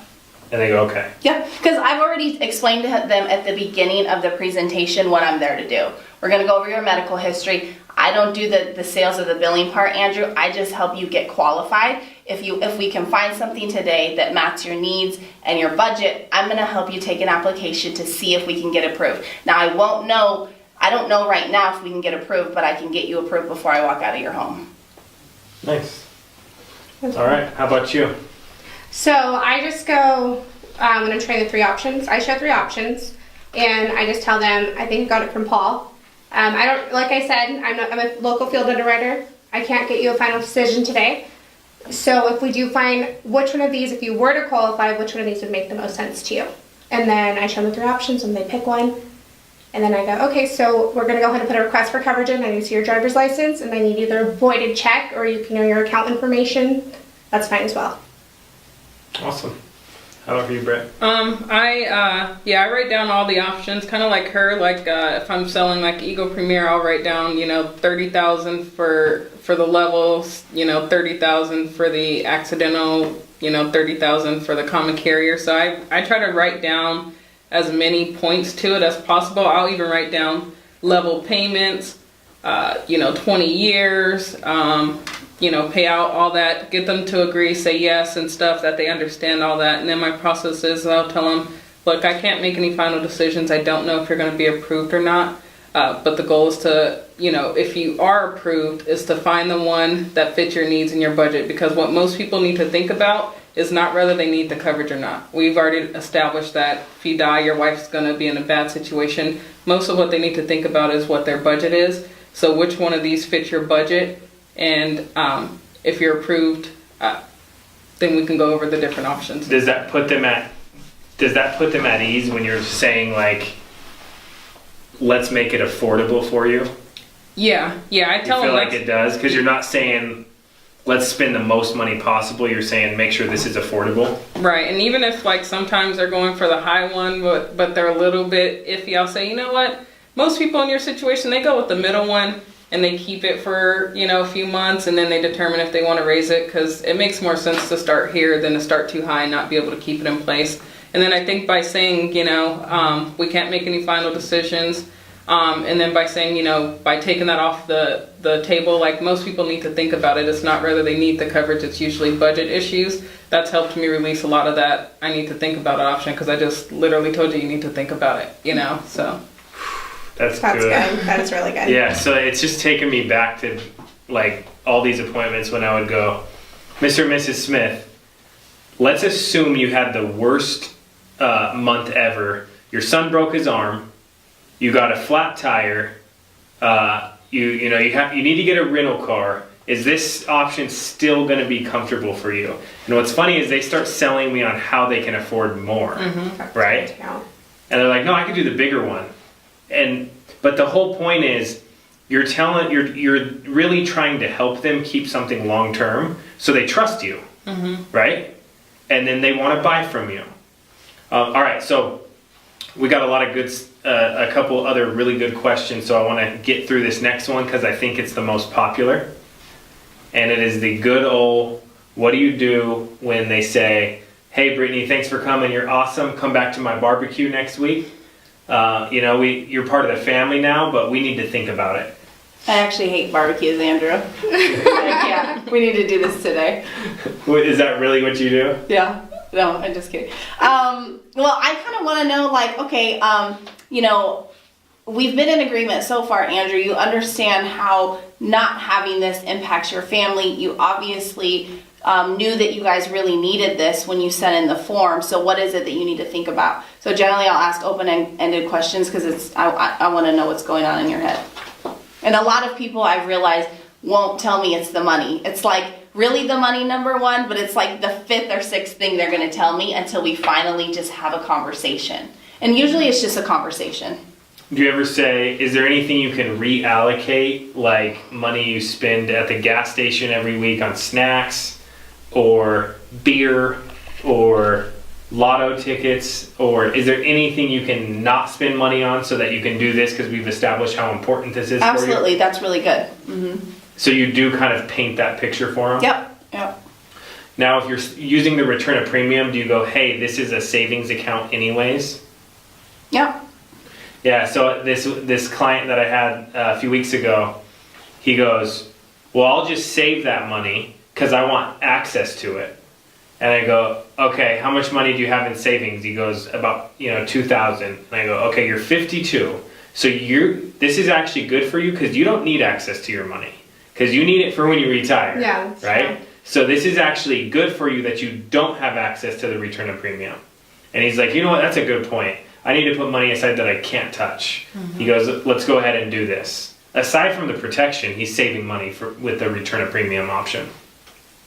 Speaker 2: And they go, okay.
Speaker 3: Yeah, because I've already explained to them at the beginning of the presentation what I'm there to do. We're going to go over your medical history. I don't do the sales or the billing part, Andrew. I just help you get qualified. If we can find something today that matches your needs and your budget, I'm going to help you take an application to see if we can get approved. Now, I don't know right now if we can get approved, but I can get you approved before I walk out of your home.
Speaker 2: Nice. All right, how about you?
Speaker 4: So I just go, when I'm trying the 3 options, I show 3 options, and I just tell them, I think I got it from Paul. I don't, like I said, I'm a local field underwriter. I can't get you a final decision today. So if we do find which one of these, if you were to qualify, which one of these would make the most sense to you? And then I show them the 3 options, and they pick one. And then I go, okay, so we're going to go ahead and put a request for coverage in. I need to see your driver's license, and I need either a voided check or you can know your account information. That's fine as well.
Speaker 2: Awesome. How about for you, Brett?
Speaker 5: I write down all the options, kind of like her. Like if I'm selling like Eagle Premier, I'll write down 30,000 for the levels, 30,000 for the accidental, 30,000 for the common carrier. So I try to write down as many points to it as possible. I'll even write down level payments, 20 years, pay out all that, get them to agree, say yes and stuff, that they understand all that. And then my process is I'll tell them, look, I can't make any final decisions. I don't know if you're going to be approved or not. But the goal is to, if you are approved, is to find the one that fits your needs and your budget. Because what most people need to think about is not whether they need the coverage or not. We've already established that if you die, your wife's going to be in a bad situation. Most of what they need to think about is what their budget is. So which one of these fits your budget? And if you're approved, then we can go over the different options.
Speaker 2: Does that put them at ease when you're saying, like, let's make it affordable for you?
Speaker 5: Yeah, I tell them.
Speaker 2: You feel like it does? Because you're not saying, let's spend the most money possible. You're saying, make sure this is affordable.
Speaker 5: Right, and even if, like, sometimes they're going for the high one, but they're a little bit iffy, I'll say, you know what? Most people in your situation, they go with the middle one, and they keep it for, a few months, and then they determine if they want to raise it, because it makes more sense to start here than to start too high and not be able to keep it in place. And then I think by saying, we can't make any final decisions, and then by saying, by taking that off the table, like, most people need to think about it. It's not whether they need the coverage, it's usually budget issues. That's helped me release a lot of that I need to think about it option, because I just literally told you need to think about it, so.
Speaker 2: That's
Speaker 3: good.
Speaker 2: good.
Speaker 3: That is really good.
Speaker 2: Yeah, so it's just taken me back to, like, all these appointments when I would go, Mr. and Mrs. Smith, let's assume you had the worst month ever. Your son broke his arm. You got a flat tire. You need to get a rental car. Is this option still going to be comfortable for you? And what's funny is they start selling me on how they can afford more, right?
Speaker 3: Yeah.
Speaker 2: And they're like, no, I can do the bigger one. But the whole point is you're really trying to help them keep something long term, so they trust you, right? And then they want to buy from you. All right, so we got a lot of a couple other really good questions. So I want to get through this next one because I think it's the most popular, and it is the good old, what do you do when they say, hey, Brittany, thanks for coming. You're awesome. Come back to my barbecue next week. You're part of the family now, but we need to think about it.
Speaker 3: I actually hate barbecues, Andrew. Yeah, we need to do this today.
Speaker 2: Is that really what you do?
Speaker 3: Yeah. No, I'm just kidding. Well, I kind of want to know, like, okay, we've been in agreement so far, Andrew. You understand how not having this impacts your family. You obviously knew that you guys really needed this when you sent in the form. So what is it that you need to think about? So generally I'll ask open-ended questions because I want to know what's going on in your head. And a lot of people, I've realized, won't tell me it's the money. It's like really the money number one, but it's like the fifth or sixth thing they're going to tell me until we finally just have a conversation. And usually it's just a conversation.
Speaker 2: Do you ever say, is there anything you can reallocate, like money you spend at the gas station every week on snacks, or beer, or lotto tickets, or is there anything you can not spend money on so that you can do this because we've established how important this is
Speaker 3: Absolutely,
Speaker 2: for you?
Speaker 3: that's really good. Mm-hmm.
Speaker 2: So you do kind of paint that picture for them?
Speaker 3: Yep.
Speaker 2: Now, if you're using the return of premium, do you go, hey, this is a savings account anyways?
Speaker 3: Yep.
Speaker 2: Yeah, so this client that I had a few weeks ago, he goes, well, I'll just save that money because I want access to it. And I go, okay, how much money do you have in savings? He goes, about, 2,000. And I go, okay, you're 52. So this is actually good for you because you don't need access to your money because you need it for when you retire.
Speaker 4: Yeah.
Speaker 2: Right? True. So this is actually good for you that you don't have access to the return of premium. And he's like, you know what? That's a good point. I need to put money aside that I can't touch. Mm-hmm. He goes, let's go ahead and do this. Aside from the protection, he's saving money with the return of premium option.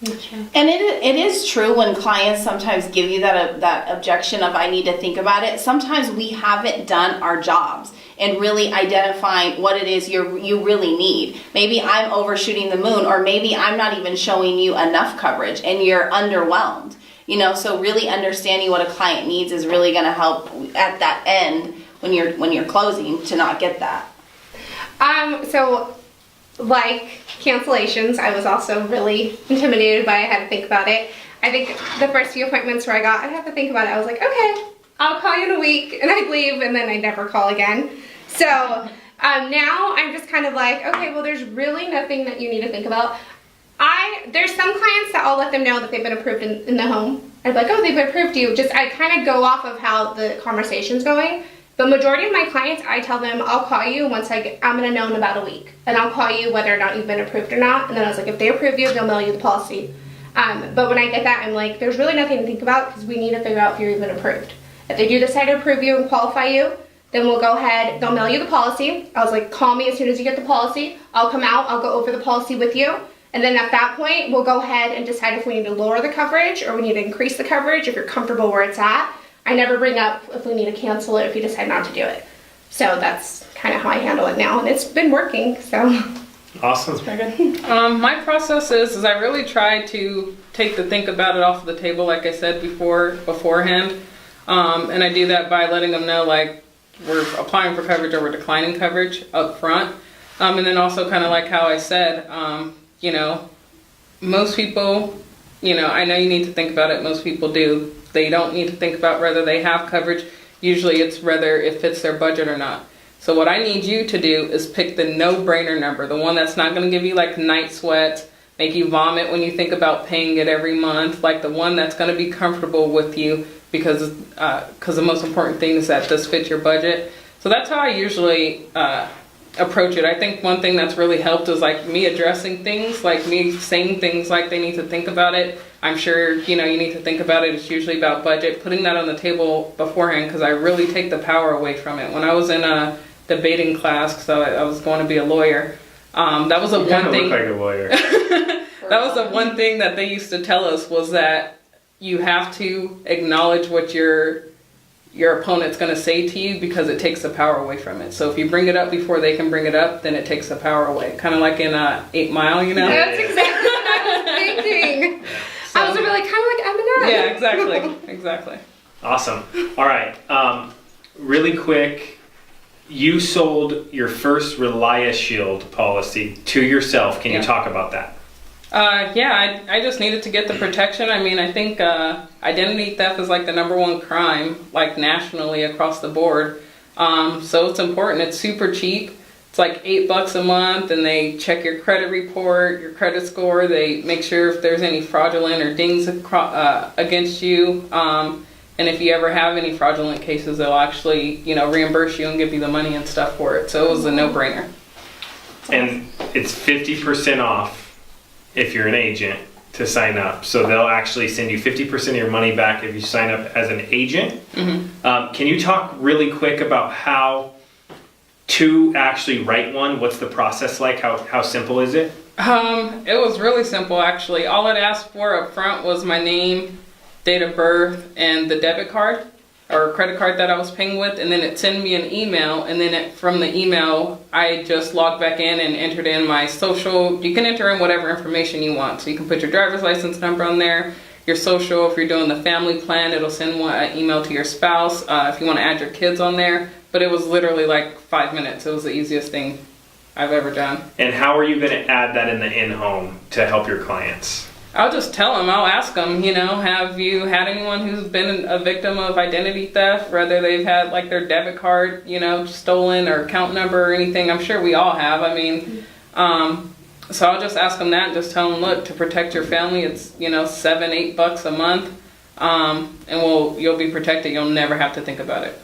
Speaker 3: And it is true when clients sometimes give you that objection of I need to think about it. Sometimes we haven't done our jobs and really identifying what it is you really need. Maybe I'm overshooting the moon, or maybe I'm not even showing you enough coverage and you're underwhelmed. So really understanding what a client needs is really going to help at that end when you're closing to not get that.
Speaker 4: So like cancellations, I was also really intimidated by it. I had to think about it. I think the first few appointments where I had to think about it, I was like, okay, I'll call you in a week, and I'd leave, and then I'd never call again. So now I'm just kind of like, okay, well, there's really nothing that you need to think about. There's some clients that I'll let them know that they've been approved in the home. I'd be like, oh, they've been approved to you. I kind of go off of how the conversation's going. But majority of my clients, I tell them, I'll call you once I'm going to know in about a week. And I'll call you whether or not you've been approved or not. And then I was like, if they approve you, they'll mail you the policy. But when I get that, I'm like, there's really nothing to think about because we need to figure out if you're even approved. If they do decide to approve you and qualify you, then we'll go ahead, they'll mail you the policy. I was like, call me as soon as you get the policy. I'll come out, I'll go over the policy with you. And then at that point, we'll go ahead and decide if we need to lower the coverage or we need to increase the coverage if you're comfortable where it's at. I never bring up if we need to cancel it if you decide not to do it. So that's kind of how I handle it now, and it's been working, so.
Speaker 2: Awesome.
Speaker 4: It's very good.
Speaker 5: My process is I really try to take the think about it off the table, like I said beforehand. And I do that by letting them know, like, we're applying for coverage or we're declining coverage up front. And then also kind of like how I said, you know, most people, you know, I know you need to think about it. Most people do. They don't need to think about whether they have coverage. Usually it's whether it fits their budget or not. So what I need you to do is pick the no-brainer number, the one that's not going to give you like night sweats, make you vomit when you think about paying it every month, like the one that's going to be comfortable with you because the most important thing is that this fits your budget. So that's how I usually approach it. I think one thing that's really helped is like me addressing things, like me saying things like they need to think about it. I'm sure, you know, you need to think about it. It's usually about budget, putting that on the table beforehand because I really take the power away from it. When I was in a debating class, because I was going to be a lawyer, that was the one thing.
Speaker 2: Look like a lawyer.
Speaker 5: That was the one thing that they used to tell us was that you have to acknowledge what your opponent's going to say to you because it takes the power away from it. So if you bring it up before they can bring it up, then it takes the power away. Kind of like in 8 Mile, you know?
Speaker 4: That's exactly what I was thinking. I was really kind of like Eminem.
Speaker 5: Yeah, exactly.
Speaker 2: Awesome. All right. Really quick, you sold your first Relia Shield policy to yourself. Can you talk about that?
Speaker 5: Yeah, I just needed to get the protection. I mean, I think identity theft is like the #1 crime, like nationally across the board. So it's important. It's super cheap. It's like $8 a month, and they check your credit report, your credit score. They make sure if there's any fraudulent or dings against you. And if you ever have any fraudulent cases, they'll actually, you know, reimburse you and give you the money and stuff for it. So it was a no-brainer.
Speaker 2: And it's 50% off if you're an agent to sign up. So they'll actually send you 50% of your money back if you sign up as an agent. Mm-hmm. Can you talk really quick about how to actually write one? What's the process like? How simple is it?
Speaker 5: It was really simple, actually. All it asked for up front was my name, date of birth, and the debit card or credit card that I was paying with, and then it sent me an email, and then from the email I just logged back in and entered in my social. You can enter in whatever information you want, so you can put your driver's license number on there, your social. If you're doing the family plan, it'll send an email to your spouse if you want to add your kids on there. But it was literally like 5 minutes. It was the easiest thing I've ever done.
Speaker 2: And how are you going to add that in the in-home to help your clients?
Speaker 5: I'll just tell them, I'll ask them, you know, have you had anyone who's been a victim of identity theft, whether they've had like their debit card, you know, stolen or account number or anything? I'm sure we all have. I mean, so I'll just ask them that and just tell them, look, to protect your family, it's, you know, $7-8 a month, and you'll be protected. You'll never have to think about it.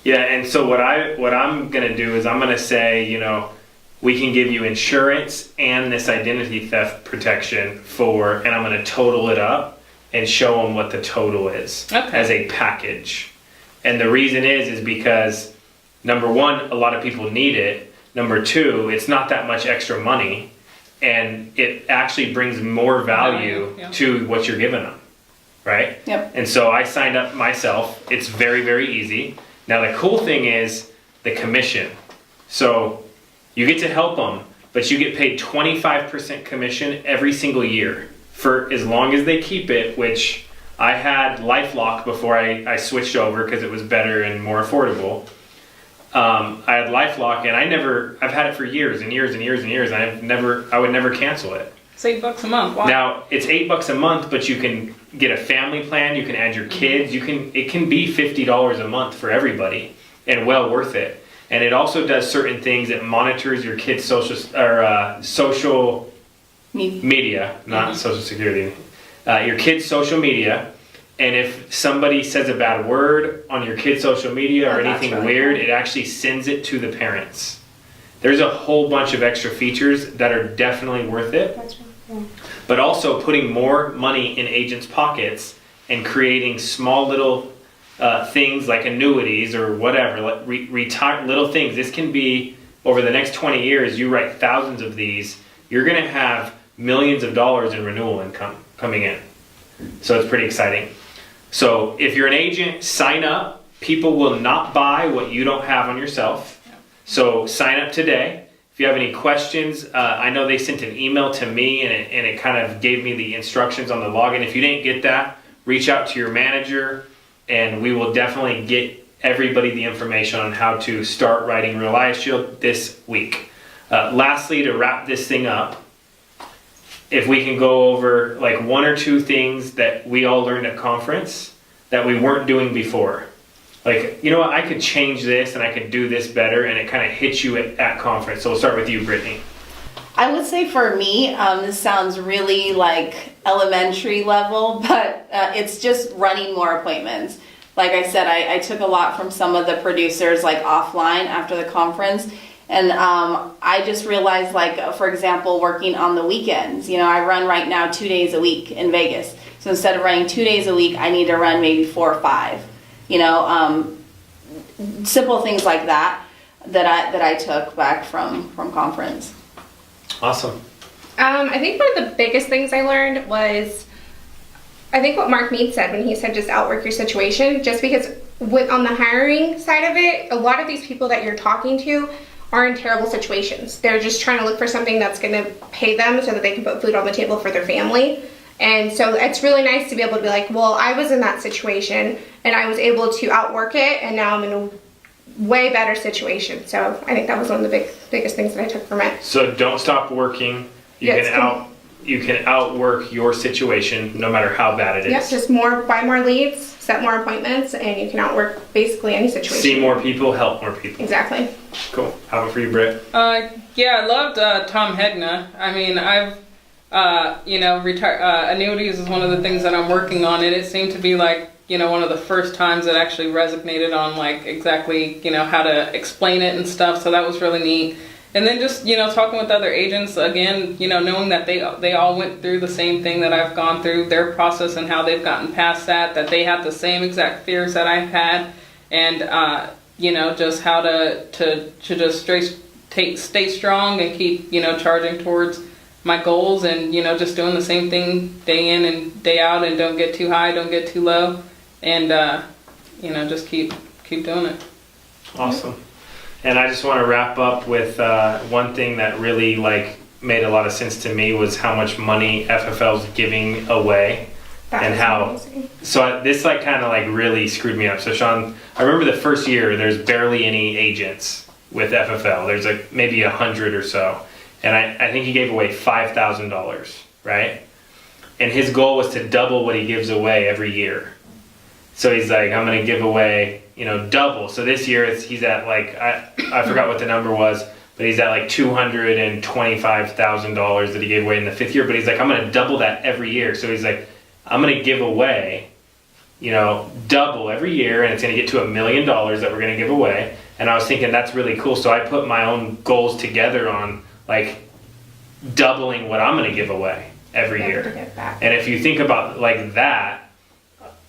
Speaker 2: Yeah, and so what I'm going to do is I'm going to say, you know, we can give you insurance and this identity theft protection and I'm going to total it up and show them what the total is as a package. And the reason is because, number one, a lot of people need it. Number two, it's not that much extra money, and it actually brings more value to what you're giving them, right?
Speaker 3: Yep.
Speaker 2: And so I signed up myself. It's very, very easy. Now the cool thing is the commission. So you get to help them, but you get paid 25% commission every single year for as long as they keep it, which I had LifeLock before I switched over because it was better and more affordable. I had LifeLock, and I've had it for years and years and years and years. I would never cancel it.
Speaker 5: It's $8 a month. Wow.
Speaker 2: Now it's $8 a month, but you can get a family plan. You can add your kids. It can be $50 a month for everybody, and well worth it. And it also does certain things. It monitors your kids' social media, not social security. Your kids' social media. And if somebody says a bad word on your kid's social media or anything really weird, it actually sends it to the parents. There's a whole bunch of extra features that are definitely worth it.
Speaker 4: That's really cool.
Speaker 2: But also putting more money in agents' pockets and creating small little things like annuities or whatever, like retire little things. This can be, over the next 20 years, you write thousands of these, you're going to have millions of dollars in renewal income coming in. So it's pretty exciting. So if you're an agent, sign up. People will not buy what you don't have on yourself. So sign up today. If you have any questions, I know they sent an email to me and it kind of gave me the instructions on the login. If you didn't get that, reach out to your manager and we will definitely get everybody the information on how to start writing Real Life Shield this week. Lastly, to wrap this thing up, if we can go over like one or two things that we all learned at conference that we weren't doing before. Like, you know what, I could change this and I could do this better, and it kind of hits you at conference. So we'll start with you, Brittany.
Speaker 3: I would say for me, this sounds really like elementary level, but it's just running more appointments. Like I said, I took a lot from some of the producers like offline after the conference. And I just realized, like, for example, working on the weekends, you know, I run right now 2 days a week in Vegas. So instead of running 2 days a week, I need to run maybe 4 or 5, you know, simple things like that I took back from conference.
Speaker 2: Awesome.
Speaker 4: I think one of the biggest things I learned was, I think what Mark Mead said when he said just outwork your situation, just because on the hiring side of it, a lot of these people that you're talking to are in terrible situations. They're just trying to look for something that's going to pay them so that they can put food on the table for their family. And so it's really nice to be able to be like, well, I was in that situation and I was able to outwork it, and now I'm in a way better situation. So I think that was one of the biggest things that I took from it.
Speaker 2: So don't stop working. You can outwork your situation no matter how bad it is.
Speaker 4: Yep, just buy more leads, set more appointments, and you can outwork basically any situation.
Speaker 2: See more people, help more people.
Speaker 4: Exactly.
Speaker 2: Cool. How about for you, Britt?
Speaker 5: Yeah, I loved Tom Hegna. I mean, I've, annuities is one of the things that I'm working on, and it seemed to be like, you know, one of the first times that actually resonated on like exactly, you know, how to explain it and stuff. So that was really neat. And then just, you know, talking with other agents, again, you know, knowing that they all went through the same thing that I've gone through, their process and how they've gotten past that they have the same exact fears that I've had, and, you know, just how to just stay strong and keep, you know, charging towards my goals, and, you know, just doing the same thing day in and day out, and don't get too high, don't get too low, and, you know, just keep doing it.
Speaker 2: Awesome. And I just want to wrap up with one thing that really like made a lot of sense to me was how much money FFL's giving away. And how amazing. So this like kind of like really screwed me up. So Sean, I remember the first year there's barely any agents with FFL. There's like maybe 100 or so, and I think he gave away $5,000, right? And his goal was to double what he gives away every year. So he's like, I'm gonna give away, you know, double. So this year he's at like I forgot what the number was, but he's at like $225,000 that he gave away in the 5th year. But he's like, I'm gonna double that every year. So he's like, I'm gonna give away, you know, double every year, and it's gonna get to $1 million that we're gonna give away. And I was thinking that's really cool. So I put my own goals together on like doubling what I'm gonna give away every year. And if you think about like that,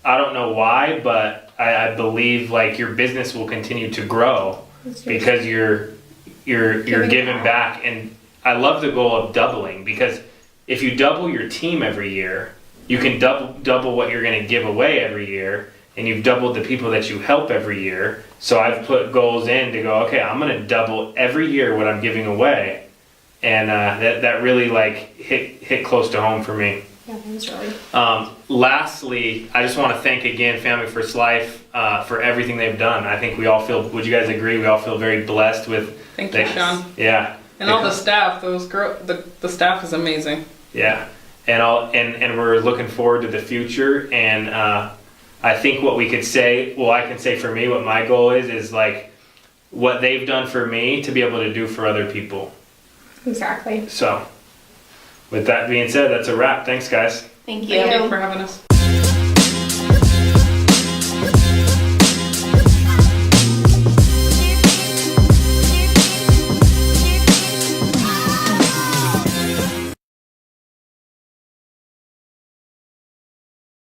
Speaker 2: I don't know why, but I believe like your business will continue to grow because you're giving back. And I love the goal of doubling, because if you double your team every year, you can double what you're going to give away every year, and you've doubled the people that you help every year. So I've put goals in to go, okay, I'm going to double every year what I'm giving away, and that really like hit close to home for me.
Speaker 4: Yeah, that's really.
Speaker 2: Lastly, I just want to thank again Family First Life for everything they've done. I think we all feel, would you guys agree, we all feel very blessed with.
Speaker 5: Thank you, Sean.
Speaker 2: Yeah.
Speaker 5: And all the staff, the staff is amazing.
Speaker 2: Yeah, and we're looking forward to the future. And I think what we could say, well, I can say for me, what my goal is like what they've done for me to be able to do for other people.
Speaker 4: Exactly.
Speaker 2: So, with that being said, that's a wrap. Thanks, guys.
Speaker 3: Thank you.
Speaker 5: Thank you for having us.